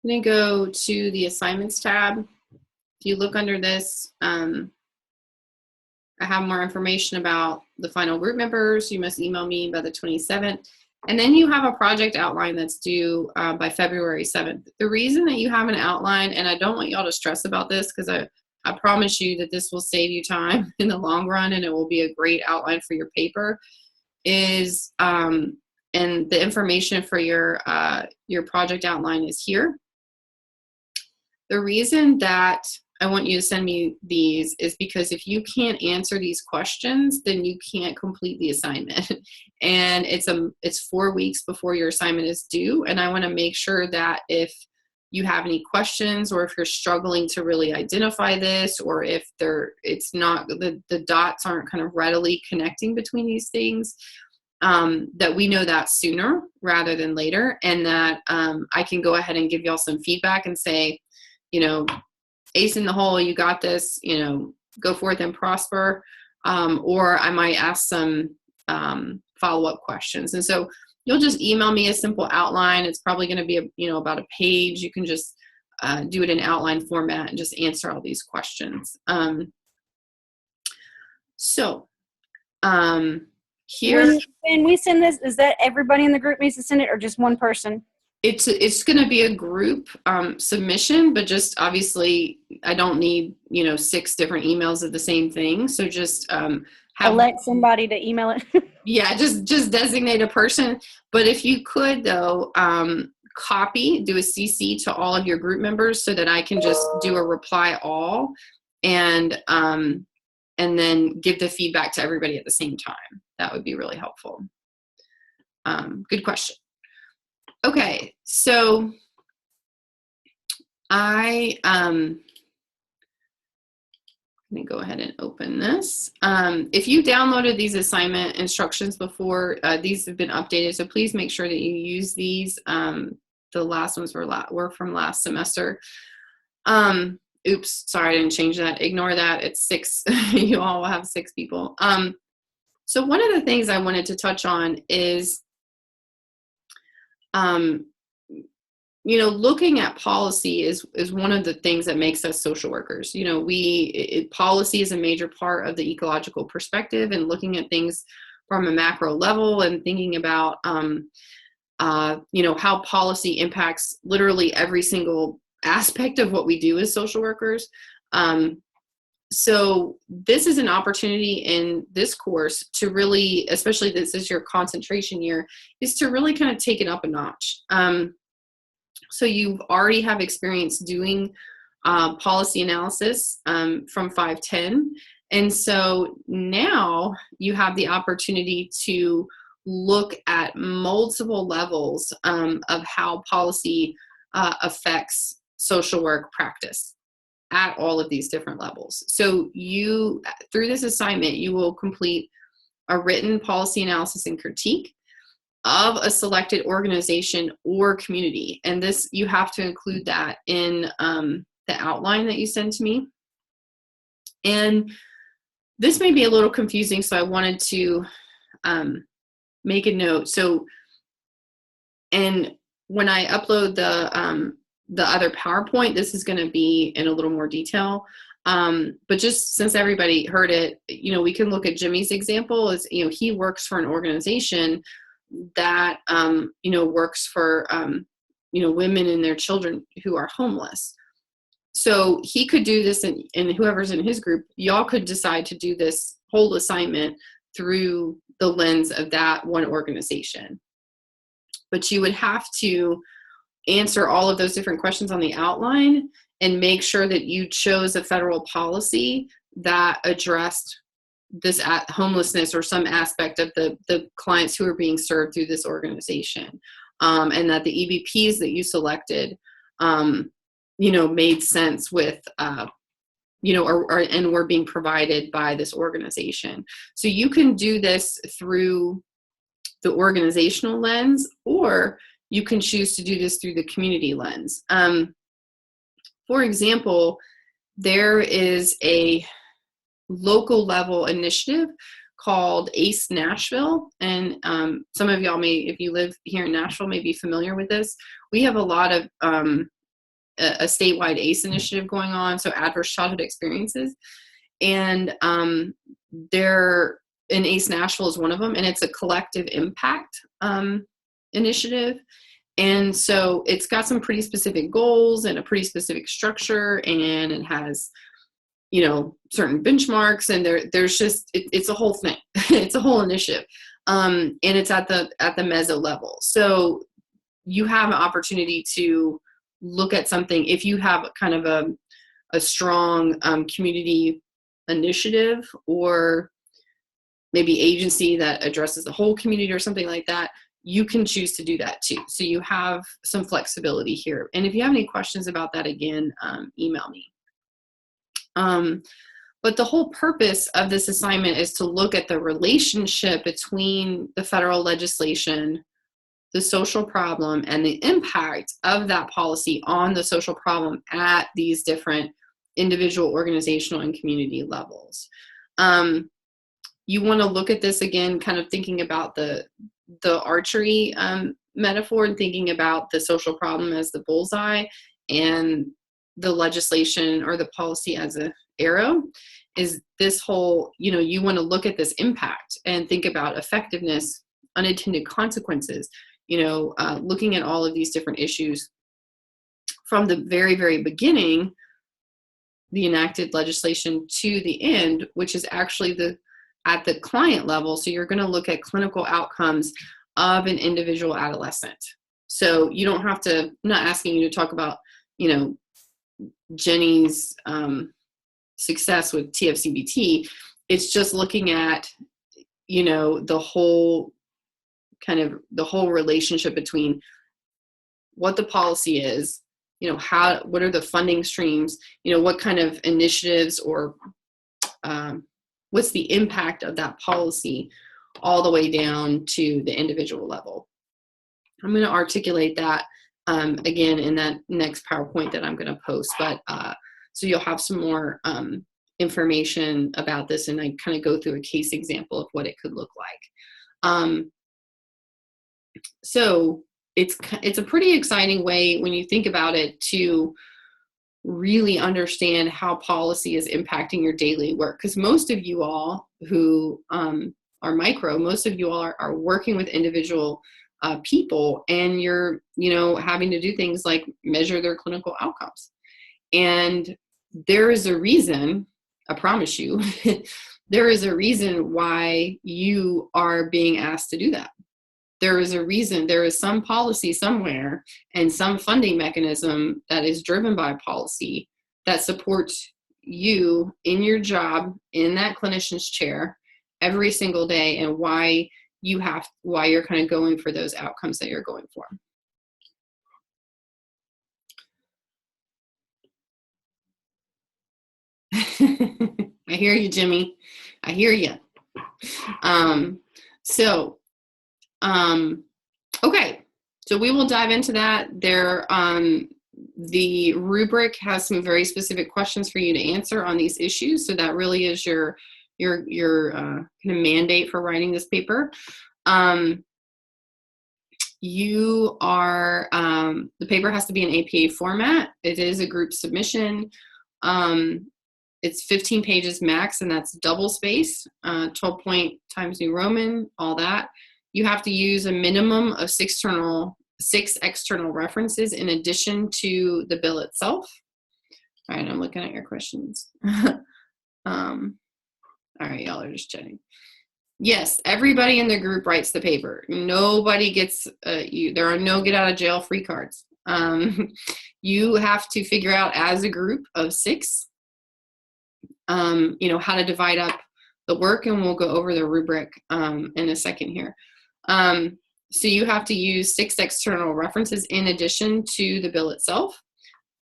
I'm going to go to the assignments tab. If you look under this, I have more information about the final group members. You must email me by the 27th. And then you have a project outline that's due by February 7th. The reason that you have an outline, and I don't want y'all to stress about this because I promise you that this will save you time in the long run and it will be a great outline for your paper, is, and the information for your project outline is here. The reason that I want you to send me these is because if you can't answer these questions, then you can't complete the assignment. And it's 4 weeks before your assignment is due. And I want to make sure that if you have any questions, or if you're struggling to really identify this, or if it's not, the dots aren't kind of readily connecting between these things, that we know that sooner rather than later. And that I can go ahead and give y'all some feedback and say, ace in the hole, you got this, go forth and prosper. Or I might ask some follow-up questions. And so you'll just email me a simple outline. It's probably going to be about a page. You can just do it in outline format and just answer all these questions. Here, when we send this, is that everybody in the group needs to send it, or just one person? it's going to be a group submission, but just obviously I don't need 6 different emails of the same thing. So just elect somebody to email it. Yeah, just designate a person. But if you could though, do a CC to all of your group members so that I can just do a reply all and then give the feedback to everybody at the same time. That would be really helpful. Good question. Okay, so let me go ahead and open this. If you downloaded these assignment instructions before, these have been updated, so please make sure that you use these. The last ones were from last semester. Oops, sorry, I didn't change that. Ignore that. It's 6. You all will have 6 people. So one of the things I wanted to touch on is looking at policy is one of the things that makes us social workers. Policy is a major part of the ecological perspective, and looking at things from a macro level and thinking about, how policy impacts literally every single aspect of what we do as social workers. So this is an opportunity in this course to really, especially this is your concentration year, is to really kind of take it up a notch. So you already have experience doing policy analysis from 510. And so now you have the opportunity to look at multiple levels of how policy affects social work practice at all of these different levels. So through this assignment, you will complete a written policy analysis and critique of a selected organization or community. And this, you have to include that in the outline that you send to me. And this may be a little confusing, so I wanted to make a note. So, and when I upload the other PowerPoint, this is going to be in a little more detail. But just since everybody heard it, we can look at Jimmy's example. Is he works for an organization that works for women and their children who are homeless. So he could do this, and whoever's in his group, y'all could decide to do this whole assignment through the lens of that one organization. But you would have to answer all of those different questions on the outline and make sure that you chose a federal policy that addressed this homelessness or some aspect of the clients who are being served through this organization, and that the EBPs that you selected, made sense with, and were being provided by this organization. So you can do this through the organizational lens, or you can choose to do this through the community lens. For example, there is a local level initiative called ACE Nashville. And some of y'all may, if you live here in Nashville, may be familiar with this. We have a lot of a statewide ACE initiative going on, so adverse childhood experiences. And and ACE Nashville is one of them, and it's a collective impact initiative. And so it's got some pretty specific goals and a pretty specific structure, and it has, certain benchmarks, and there's just, it's a whole thing. It's a whole initiative. And it's at the meso level. So you have an opportunity to look at something if you have kind of a strong community initiative, or maybe agency that addresses the whole community or something like that. You can choose to do that too. So you have some flexibility here. And if you have any questions about that, again, email me. But the whole purpose of this assignment is to look at the relationship between the federal legislation, the social problem, and the impact of that policy on the social problem at these different individual, organizational, and community levels. You want to look at this again, kind of thinking about the archery metaphor, and thinking about the social problem as the bullseye and the legislation or the policy as an arrow. Is this whole, you want to look at this impact and think about effectiveness, unintended consequences, looking at all of these different issues from the very, very beginning, the enacted legislation, to the end, which is actually at the client level. So you're going to look at clinical outcomes of an individual adolescent. So you don't have to, I'm not asking you to talk about, Jenny's success with TFCBT. It's just looking at, the whole relationship between what the policy is, what are the funding streams, what kind of initiatives, or what's the impact of that policy all the way down to the individual level. I'm going to articulate that again in that next PowerPoint that I'm going to post, but so you'll have some more information about this, and I kind of go through a case example of what it could look like. So it's a pretty exciting way, when you think about it, to really understand how policy is impacting your daily work. Because most of you all who are micro, most of you all are working with individual people, and you're, having to do things like measure their clinical outcomes. And there is a reason, I promise you, there is a reason why you are being asked to do that. There is a reason, there is some policy somewhere and some funding mechanism that is driven by policy that supports you in your job in that clinician's chair every single day, and why you're kind of going for those outcomes that you're going for. I hear you, Jimmy. I hear you. Okay, so we will dive into that. The rubric has some very specific questions for you to answer on these issues. So that really is your kind of mandate for writing this paper. The paper has to be in APA format. It is a group submission. It's 15 pages max, and that's double space, 12 point Times New Roman, all that. You have to use a minimum of 6 external references in addition to the bill itself. All right, I'm looking at your questions. All right, y'all are just chatting. Yes, everybody in the group writes the paper. Nobody gets, there are no get out of jail free cards. You have to figure out, as a group of 6, how to divide up the work, and we'll go over the rubric in a second here. So you have to use 6 external references in addition to the bill itself.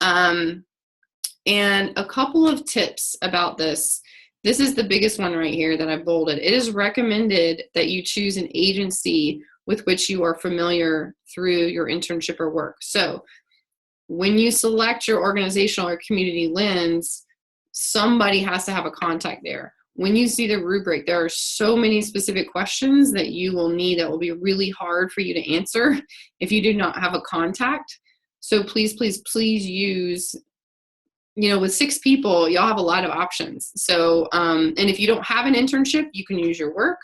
And a couple of tips about this. This is the biggest one right here that I've bolded. It is recommended that you choose an agency with which you are familiar through your internship or work. So when you select your organizational or community lens, somebody has to have a contact there. when you see the rubric, there are so many specific questions that you will need that will be really hard for you to answer if you do not have a contact. So please, please, please use, with 6 people, y'all have a lot of options. So, and if you don't have an internship, you can use your work.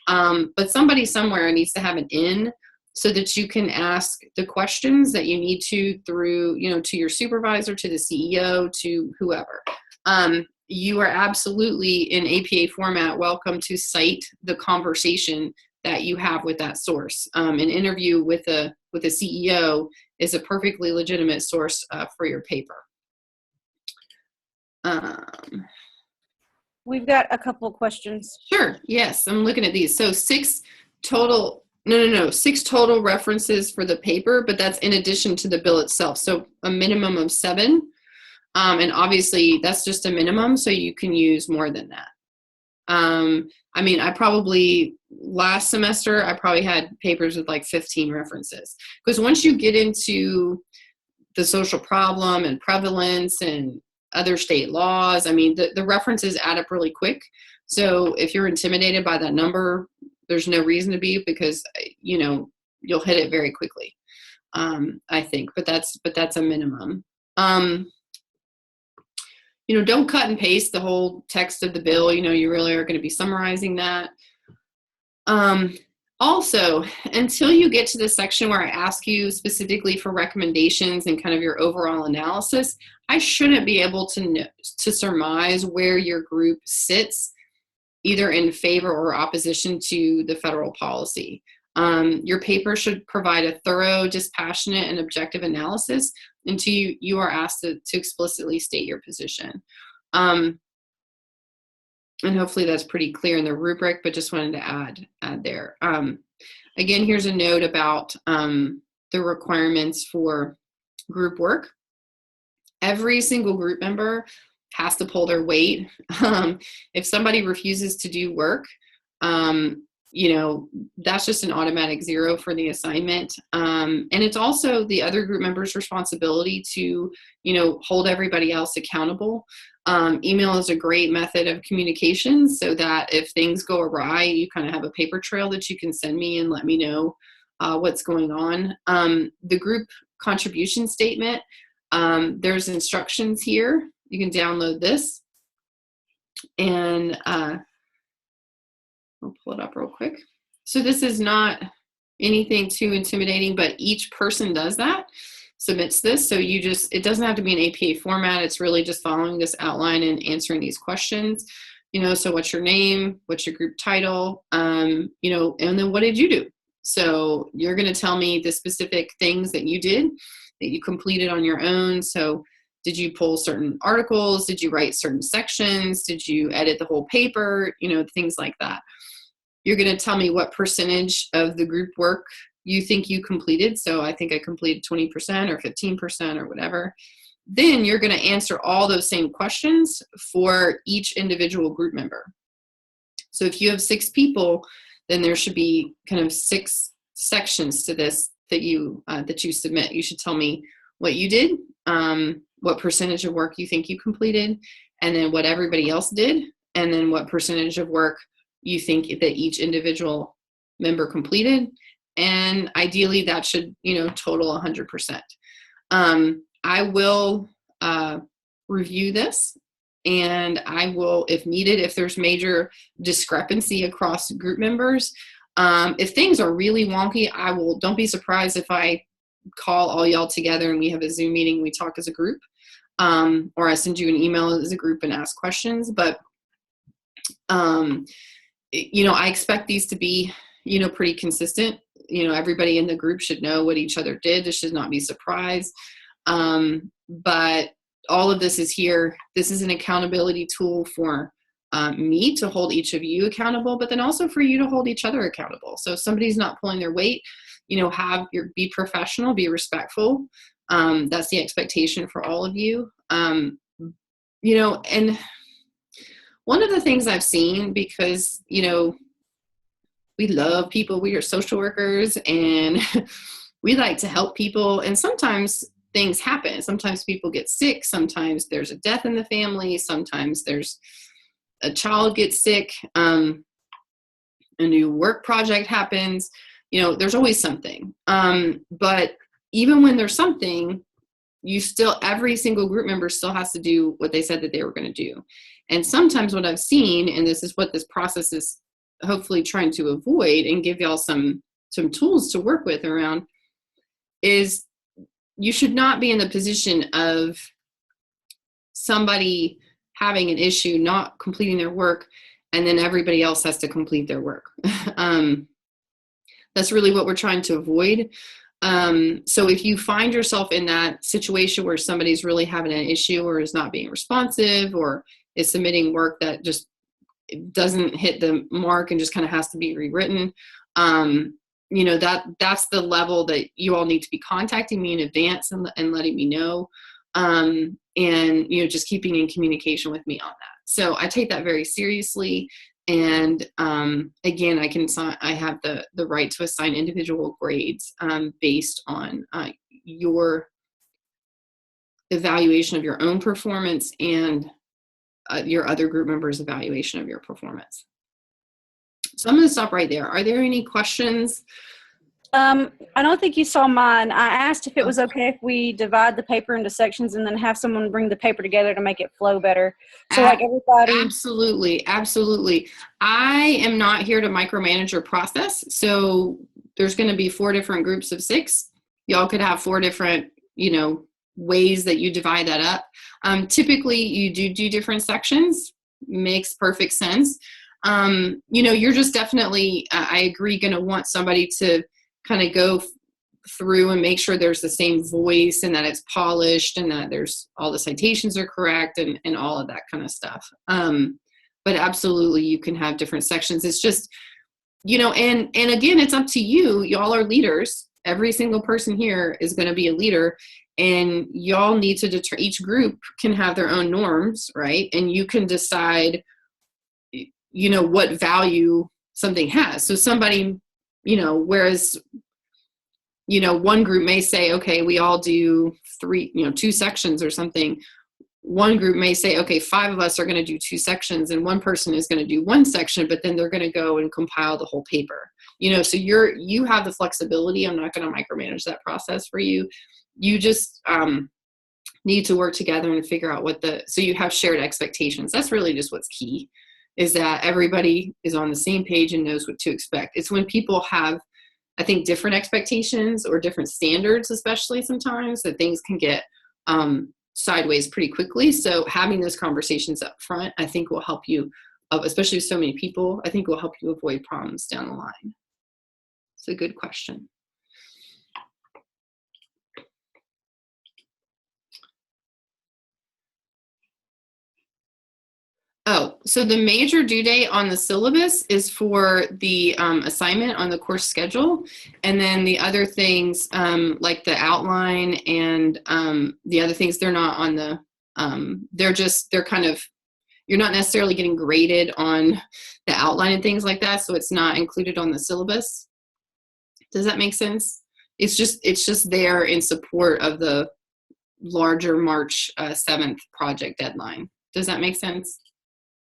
But somebody somewhere needs to have an in so that you can ask the questions that you need to through, to your supervisor, to the CEO, to whoever. You are absolutely in APA format welcome to cite the conversation that you have with that source. An interview with a CEO is a perfectly legitimate source for your paper. We've got a couple of questions. Sure. Yes, I'm looking at these. So 6 total. No. 6 total references for the paper, but that's in addition to the bill itself. So a minimum of 7. And obviously that's just a minimum, so you can use more than that. I probably, last semester, I probably had papers with like 15 references. Because once you get into the social problem and prevalence and other state laws, the references add up really quick. So if you're intimidated by that number, there's no reason to be, because, you'll hit it very quickly, I think. But that's a minimum. Don't cut and paste the whole text of the bill. You really are going to be summarizing that. Also, until you get to the section where I ask you specifically for recommendations and kind of your overall analysis, I shouldn't be able to surmise where your group sits, either in favor or opposition to the federal policy. Your paper should provide a thorough, dispassionate, and objective analysis until you are asked to explicitly state your position. And hopefully that's pretty clear in the rubric, but just wanted to add there. Again, here's a note about the requirements for group work. Every single group member has to pull their weight. If somebody refuses to do work, that's just an automatic 0 for the assignment. And it's also the other group members' responsibility to, hold everybody else accountable. Email is a great method of communication so that if things go awry, you kind of have a paper trail that you can send me and let me know what's going on. The group contribution statement, there's instructions here. You can download this, and I'll pull it up real quick. So this is not anything too intimidating, but each person does that, submits this. So it doesn't have to be an APA format. It's really just following this outline and answering these questions. So what's your name? What's your group title? And then what did you do? So you're going to tell me the specific things that you did, that you completed on your own. So did you pull certain articles? Did you write certain sections? Did you edit the whole paper? Things like that. You're going to tell me what percentage of the group work you think you completed. So I think I completed 20% or 15% or whatever. Then you're going to answer all those same questions for each individual group member. So if you have 6 people, then there should be kind of 6 sections to this that you submit. You should tell me what you did, what percentage of work you think you completed, and then what everybody else did, and then what percentage of work you think that each individual member completed. And ideally that should, total 100%. I will review this, and I will, if needed, if there's major discrepancy across group members, if things are really wonky, don't be surprised if I call all y'all together and we have a Zoom meeting, we talk as a group, or I send you an email as a group and ask questions. But, I expect these to be, pretty consistent. Everybody in the group should know what each other did. This should not be a surprise. But all of this is here. This is an accountability tool for me to hold each of you accountable, but then also for you to hold each other accountable. So if somebody's not pulling their weight, be professional, be respectful. That's the expectation for all of you. And one of the things I've seen, because, we love people, we are social workers, and we like to help people. And sometimes things happen. Sometimes people get sick. Sometimes there's a death in the family. Sometimes there's, a child gets sick, a new work project happens, there's always something. But even when there's something, every single group member still has to do what they said that they were going to do. And sometimes what I've seen, and this is what this process is hopefully trying to avoid and give y'all some tools to work with around, is you should not be in the position of somebody having an issue, not completing their work, and then everybody else has to complete their work. That's really what we're trying to avoid. So if you find yourself in that situation where somebody's really having an issue or is not being responsive or is submitting work that just doesn't hit the mark and just kind of has to be rewritten, that's the level that you all need to be contacting me in advance and letting me know, and just keeping in communication with me on that. So I take that very seriously. And again, I have the right to assign individual grades based on your evaluation of your own performance and your other group members' evaluation of your performance. So I'm going to stop right there. Are there any questions? I don't think you saw mine. I asked if it was okay if we divide the paper into sections and then have someone bring the paper together to make it flow better. So like everybody. Absolutely. Absolutely. I am not here to micromanage your process. So there's going to be 4 different groups of 6. Y'all could have 4 different, ways that you divide that up. Typically you do different sections. Makes perfect sense. You're just definitely, I agree, going to want somebody to kind of go through and make sure there's the same voice and that it's polished and that there's all the citations are correct and all of that kind of stuff. But absolutely you can have different sections. It's just, and again, it's up to you. Y'all are leaders. Every single person here is going to be a leader, and y'all need to each group can have their own norms, right? And you can decide, what value something has. So somebody, whereas, one group may say, okay, we all do 2 sections or something. One group may say, okay, 5 of us are going to do 2 sections and one person is going to do 1 section, but then they're going to go and compile the whole paper. So you have the flexibility. I'm not going to micromanage that process for you. You just need to work together and figure out so you have shared expectations. That's really just what's key, is that everybody is on the same page and knows what to expect. It's when people have, I think, different expectations or different standards, especially sometimes, that things can get sideways pretty quickly. So having those conversations up front, I think will help you, especially with so many people, I think will help you avoid problems down the line. It's a good question. Oh, so the major due date on the syllabus is for the assignment on the course schedule. And then the other things, like the outline and the other things, they're not on the, they're kind of, you're not necessarily getting graded on the outline and things like that. So it's not included on the syllabus. Does that make sense? It's just there in support of the larger March 7th project deadline. Does that make sense?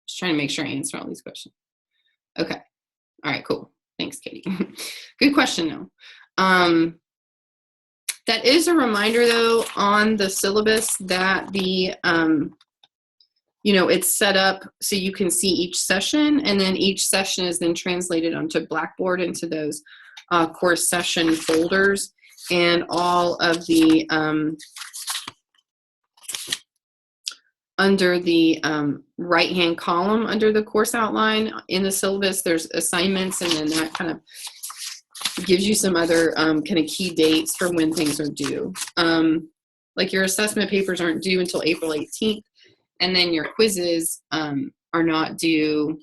Just trying to make sure I answer all these questions. Okay. All right, cool. Thanks, Katie. Good question, though. That is a reminder, though, on the syllabus that the, it's set up so you can see each session, and then each session is then translated onto Blackboard into those course session folders, and all of the, under the right-hand column under the course outline in the syllabus, there's assignments, and then that kind of gives you some other kind of key dates for when things are due. Like your assessment papers aren't due until April 18th, and then your quizzes are not due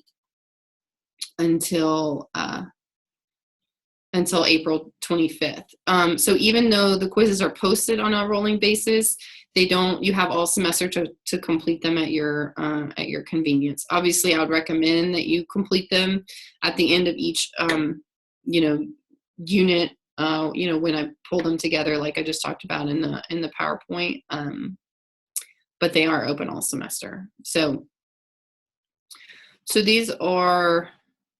until April 25th. So even though the quizzes are posted on a rolling basis, you have all semester to complete them at your convenience. Obviously, I would recommend that you complete them at the end of each, unit, when I pull them together, like I just talked about in the PowerPoint, but they are open all semester. So So these are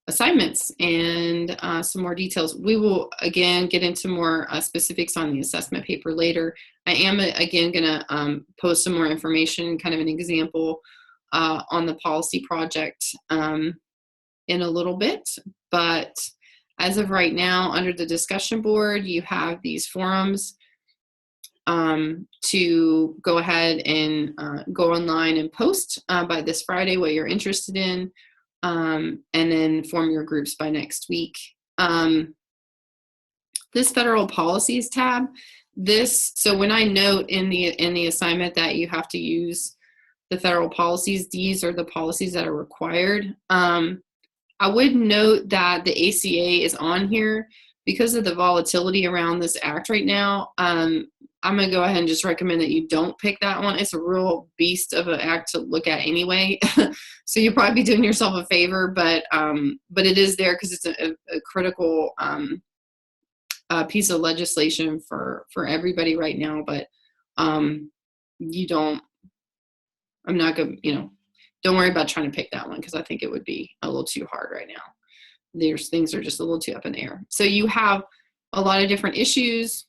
assignments and some more details. We will again get into more specifics on the assessment paper later. I am again going to post some more information, kind of an example on the policy project in a little bit. But as of right now, under the discussion board, you have these forums to go ahead and go online and post by this Friday what you're interested in. And then form your groups by next week. This federal policies tab, so when I note in the assignment that you have to use the federal policies, these are the policies that are required. I would note that the ACA is on here because of the volatility around this act right now. I'm going to go ahead and just recommend that you don't pick that one. It's a real beast of an act to look at anyway. So you'll probably be doing yourself a favor, but it is there because it's a critical piece of legislation for everybody right now. But I'm not going to, don't worry about trying to pick that one because I think it would be a little too hard right now. Things are just a little too up in the air. So you have a lot of different issues.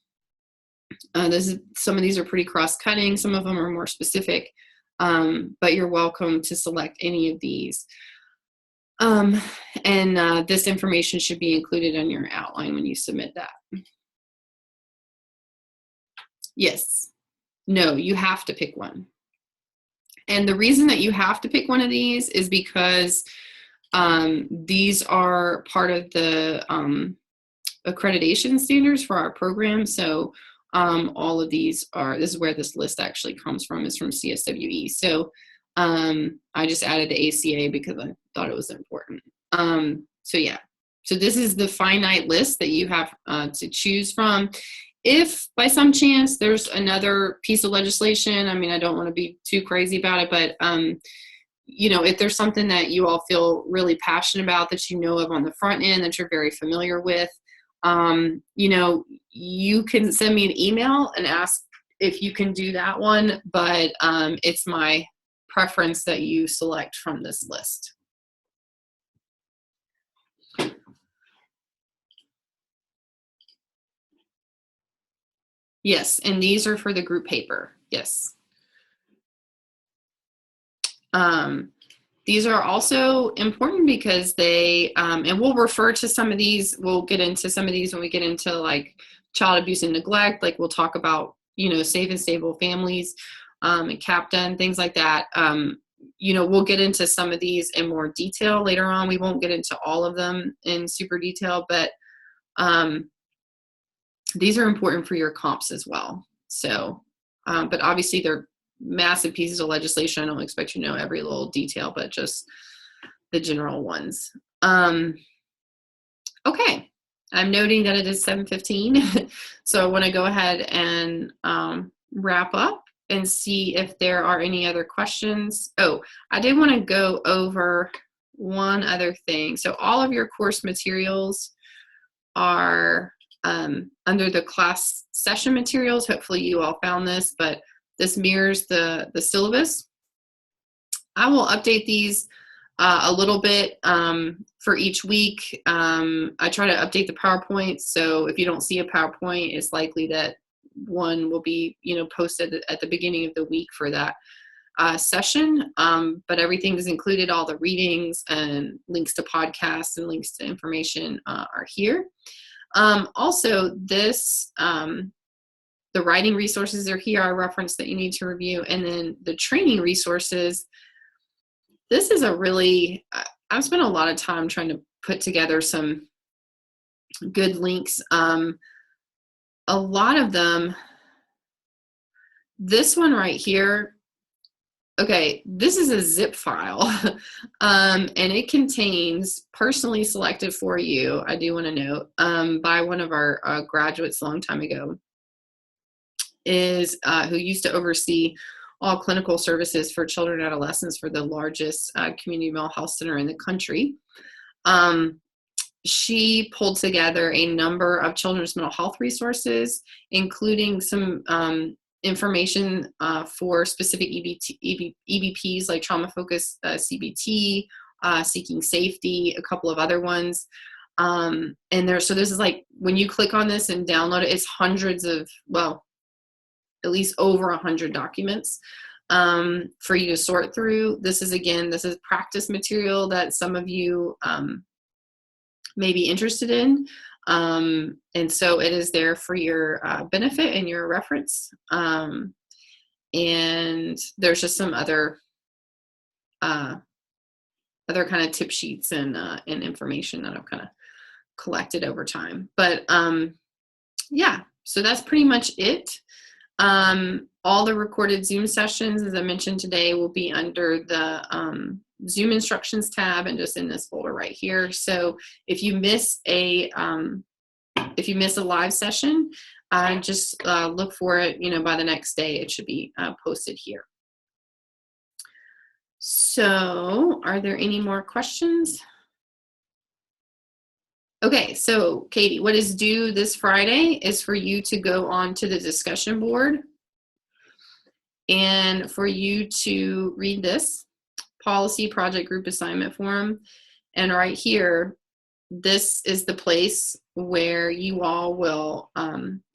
Some of these are pretty cross-cutting. Some of them are more specific, but you're welcome to select any of these. And this information should be included on your outline when you submit that. Yes. No, you have to pick one. And the reason that you have to pick one of these is because these are part of the accreditation standards for our program. So all of these this is where this list actually comes from, is from CSWE. So I just added the ACA because I thought it was important. So yeah, so this is the finite list that you have to choose from. If by some chance there's another piece of legislation, I mean, I don't want to be too crazy about it, but if there's something that you all feel really passionate about that you know of on the front end that you're very familiar with, you can send me an email and ask if you can do that one, but it's my preference that you select from this list. Yes, and these are for the group paper. Yes. These are also important because they, and we'll refer to some of these, we'll get into some of these when we get into like child abuse and neglect, like we'll talk about, safe and stable families and CAPTA and things like that. We'll get into some of these in more detail later on. We won't get into all of them in super detail, but these are important for your comps as well. So, but obviously they're massive pieces of legislation. I don't expect you to know every little detail, but just the general ones. Okay, I'm noting that it is 7:15, so I want to go ahead and wrap up and see if there are any other questions. Oh, I did want to go over one other thing. So all of your course materials are under the class session materials. Hopefully you all found this, but this mirrors the syllabus. I will update these a little bit for each week. I try to update the PowerPoint, so if you don't see a PowerPoint, it's likely that one will be posted at the beginning of the week for that session. But everything is included, all the readings and links to podcasts and links to information are here. Also, the writing resources are here, I referenced that you need to review, and then the training resources. This is I've spent a lot of time trying to put together some good links. A lot of them, this one right here, okay, this is a zip file, and it contains, personally selected for you, I do want to note, by one of our graduates a long time ago, who used to oversee all clinical services for children and adolescents for the largest community mental health center in the country. She pulled together a number of children's mental health resources, including some information for specific EBPs like trauma-focused CBT, seeking safety, a couple of other ones. And so this is like, when you click on this and download it, it's hundreds of, well, at least over 100 documents for you to sort through. This is practice material that some of you may be interested in. And so it is there for your benefit and your reference. And there's just some other kind of tip sheets and information that I've kind of collected over time. But yeah, so that's pretty much it. All the recorded Zoom sessions, as I mentioned today, will be under the Zoom instructions tab and just in this folder right here. So if you miss a live session, just look for it, by the next day. It should be posted here. So are there any more questions? Okay, so Katie, what is due this Friday is for you to go on to the discussion board and for you to read this policy project group assignment form. And right here, this is the place where you all will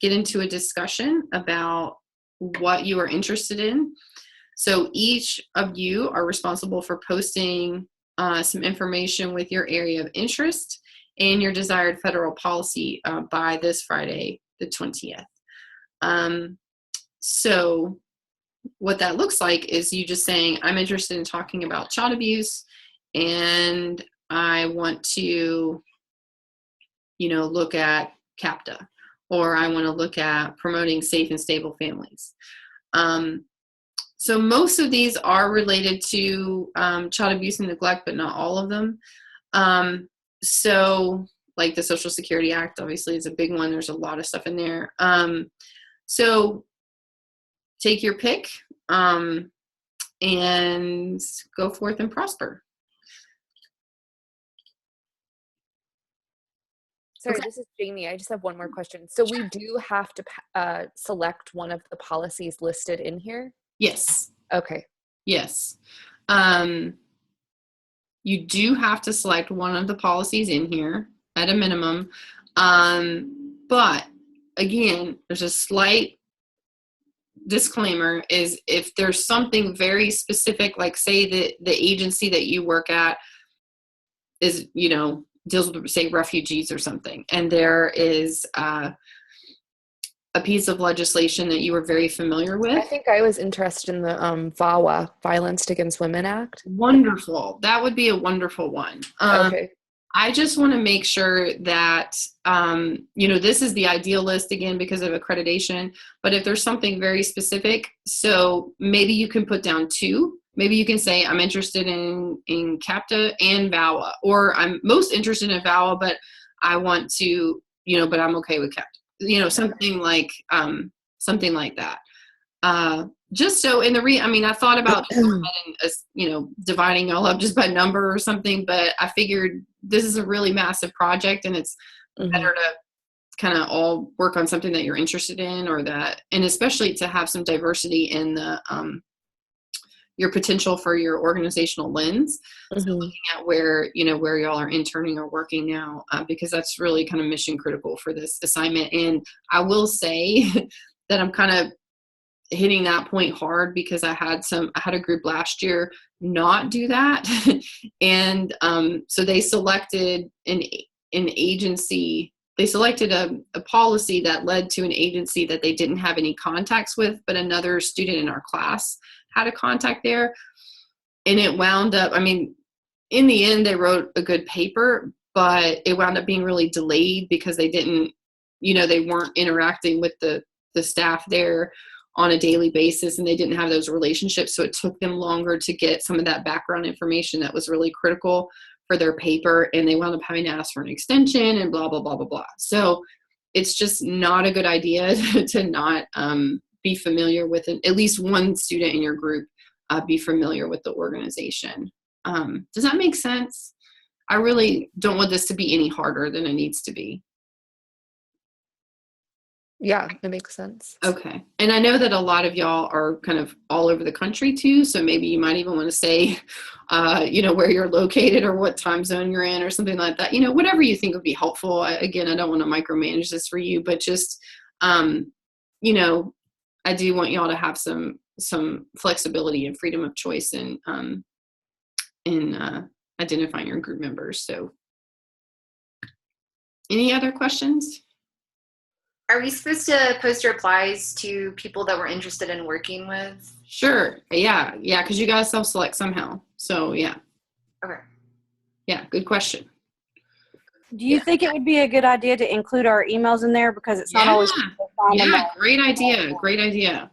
get into a discussion about what you are interested in. So each of you are responsible for posting some information with your area of interest and your desired federal policy by this Friday, the 20th. So what that looks like is you just saying, I'm interested in talking about child abuse, and I want to, look at CAPTA, or I want to look at promoting safe and stable families. So most of these are related to child abuse and neglect, but not all of them. So like the Social Security Act, obviously, is a big one. There's a lot of stuff in there. So take your pick and go forth and prosper. Sorry, Okay. this is Jamie. I just have one more question. So we do have to select one of the policies listed in here? Yes. Okay. Yes. You do have to select one of the policies in here at a minimum. But again, there's a slight disclaimer is if there's something very specific, like say that the agency that you work at is, deals with, say, refugees or something, and there is a piece of legislation that you were very familiar with. I think I was interested in the VAWA, Violence Against Women Act. Wonderful. That would be a wonderful one. Okay. I just want to make sure that, this is the ideal list again because of accreditation, but if there's something very specific, so maybe you can put down two. Maybe you can say, I'm interested in CAPTA and VAWA, or I'm most interested in VAWA, but I want to, but I'm okay with CAPTA, something like that. Just so I thought about dividing y'all up just by number or something, but I figured this is a really massive project and it's better to kind of all work on something that you're interested in, and especially to have some diversity in the, your potential for your organizational lens. So looking at where y'all are interning or working now, because that's really kind of mission critical for this assignment. And I will say that I'm kind of hitting that point hard because I had a group last year not do that. And so they selected an agency. They selected a policy that led to an agency that they didn't have any contacts with, but another student in our class had a contact there. And it wound up, in the end, they wrote a good paper, but it wound up being really delayed because they didn't, they weren't interacting with the staff there on a daily basis, and they didn't have those relationships. So it took them longer to get some of that background information that was really critical for their paper. And they wound up having to ask for an extension and blah, blah, blah, blah, blah. So it's just not a good idea to not be familiar with it. At least one student in your group be familiar with the organization. Does that make sense? I really don't want this to be any harder than it needs to be. Yeah, it makes sense. Okay. And I know that a lot of y'all are kind of all over the country too. So maybe you might even want to say, where you're located or what time zone you're in or something like that. Whatever you think would be helpful. Again, I don't want to micromanage this for you, but just, I do want y'all to have some flexibility and freedom of choice in identifying your group members. So any other questions? Are we supposed to post replies to people that we're interested in working with? Sure. Yeah. Because you got to self-select somehow. So yeah. Okay. Yeah. Good question. Do you think it would be a good idea to include our emails in there, because it's not always easy to find them Yeah. all? Great idea. Great idea.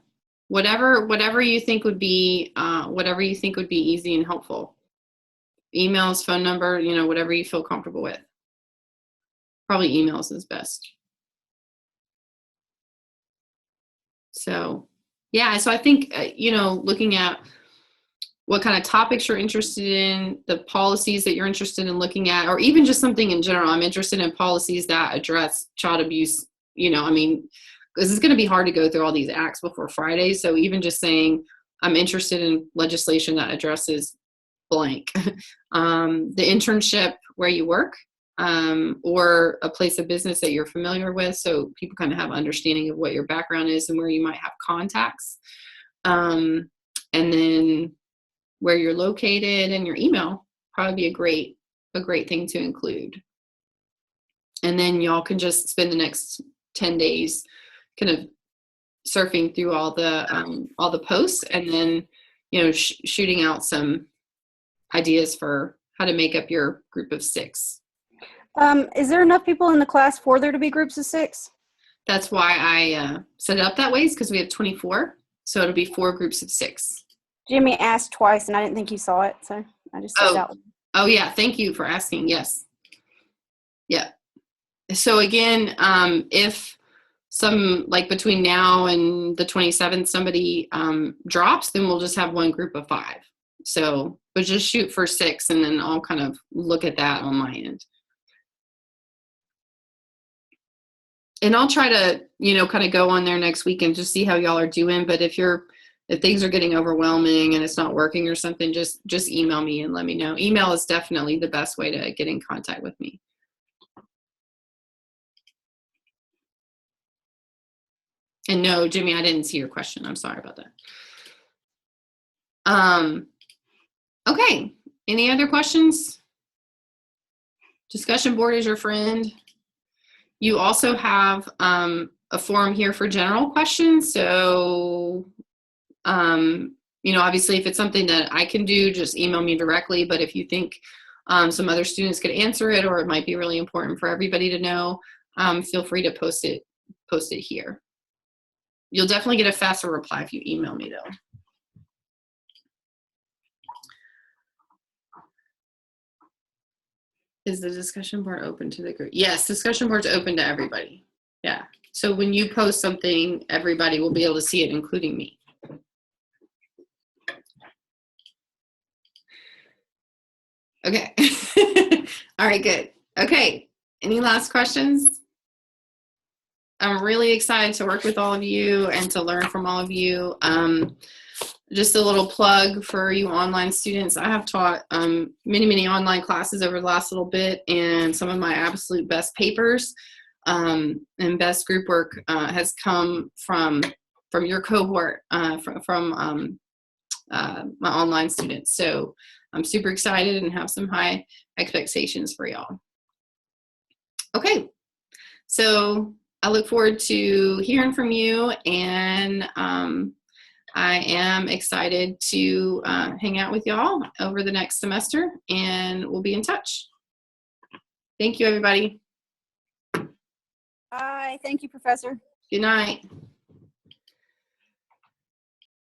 Whatever you think would be, easy and helpful. Emails, phone number, whatever you feel comfortable with. Probably emails is best. So, yeah. So I think, looking at what kind of topics you're interested in, the policies that you're interested in looking at, or even just something in general. I'm interested in policies that address child abuse, because it's going to be hard to go through all these acts before Friday. So even just saying, I'm interested in legislation that addresses blank, the internship where you work, or a place of business that you're familiar with. So people kind of have understanding of what your background is and where you might have contacts. And then where you're located and your email, probably be a great thing to include. And then y'all can just spend the next 10 days kind of surfing through all the posts, and then shooting out some ideas for how to make up your group of 6. Is there enough people in the class for there to be groups of 6? That's why I set it up that way, is because we have 24, so it'll be 4 groups of 6. Jimmy asked twice, and I didn't think he saw it, so I just said that one. Oh yeah, thank you for asking. Yes. Yeah. So again, if between now and the 27th, somebody drops, then we'll just have one group of 5. So, but just shoot for 6, and then I'll kind of look at that on my end. And I'll try to, kind of go on there next week and just see how y'all are doing. But if things are getting overwhelming and it's not working or something, just email me and let me know. Email is definitely the best way to get in contact with me. And no, Jimmy, I didn't see your question. I'm sorry about that. Okay. Any other questions? Discussion board is your friend. You also have a forum here for general questions. So, obviously if it's something that I can do, just email me directly. But if you think some other students could answer it, or it might be really important for everybody to know, feel free to post it here. You'll definitely get a faster reply if you email me though. Is the discussion board open to the group? Yes, discussion board's open to everybody. Yeah. So when you post something, everybody will be able to see it, including me. Okay. All right, good. Okay. Any last questions? I'm really excited to work with all of you and to learn from all of you. Just a little plug for you online students. I have taught many online classes over the last little bit, and some of my absolute best papers and best group work has come from your cohort, from my online students. So I'm super excited and have some high expectations for y'all. Okay, so I look forward to hearing from you, and I am excited to hang out with y'all over the next semester, and we'll be in touch. Thank you, everybody. Bye. Thank you, Professor. Good night.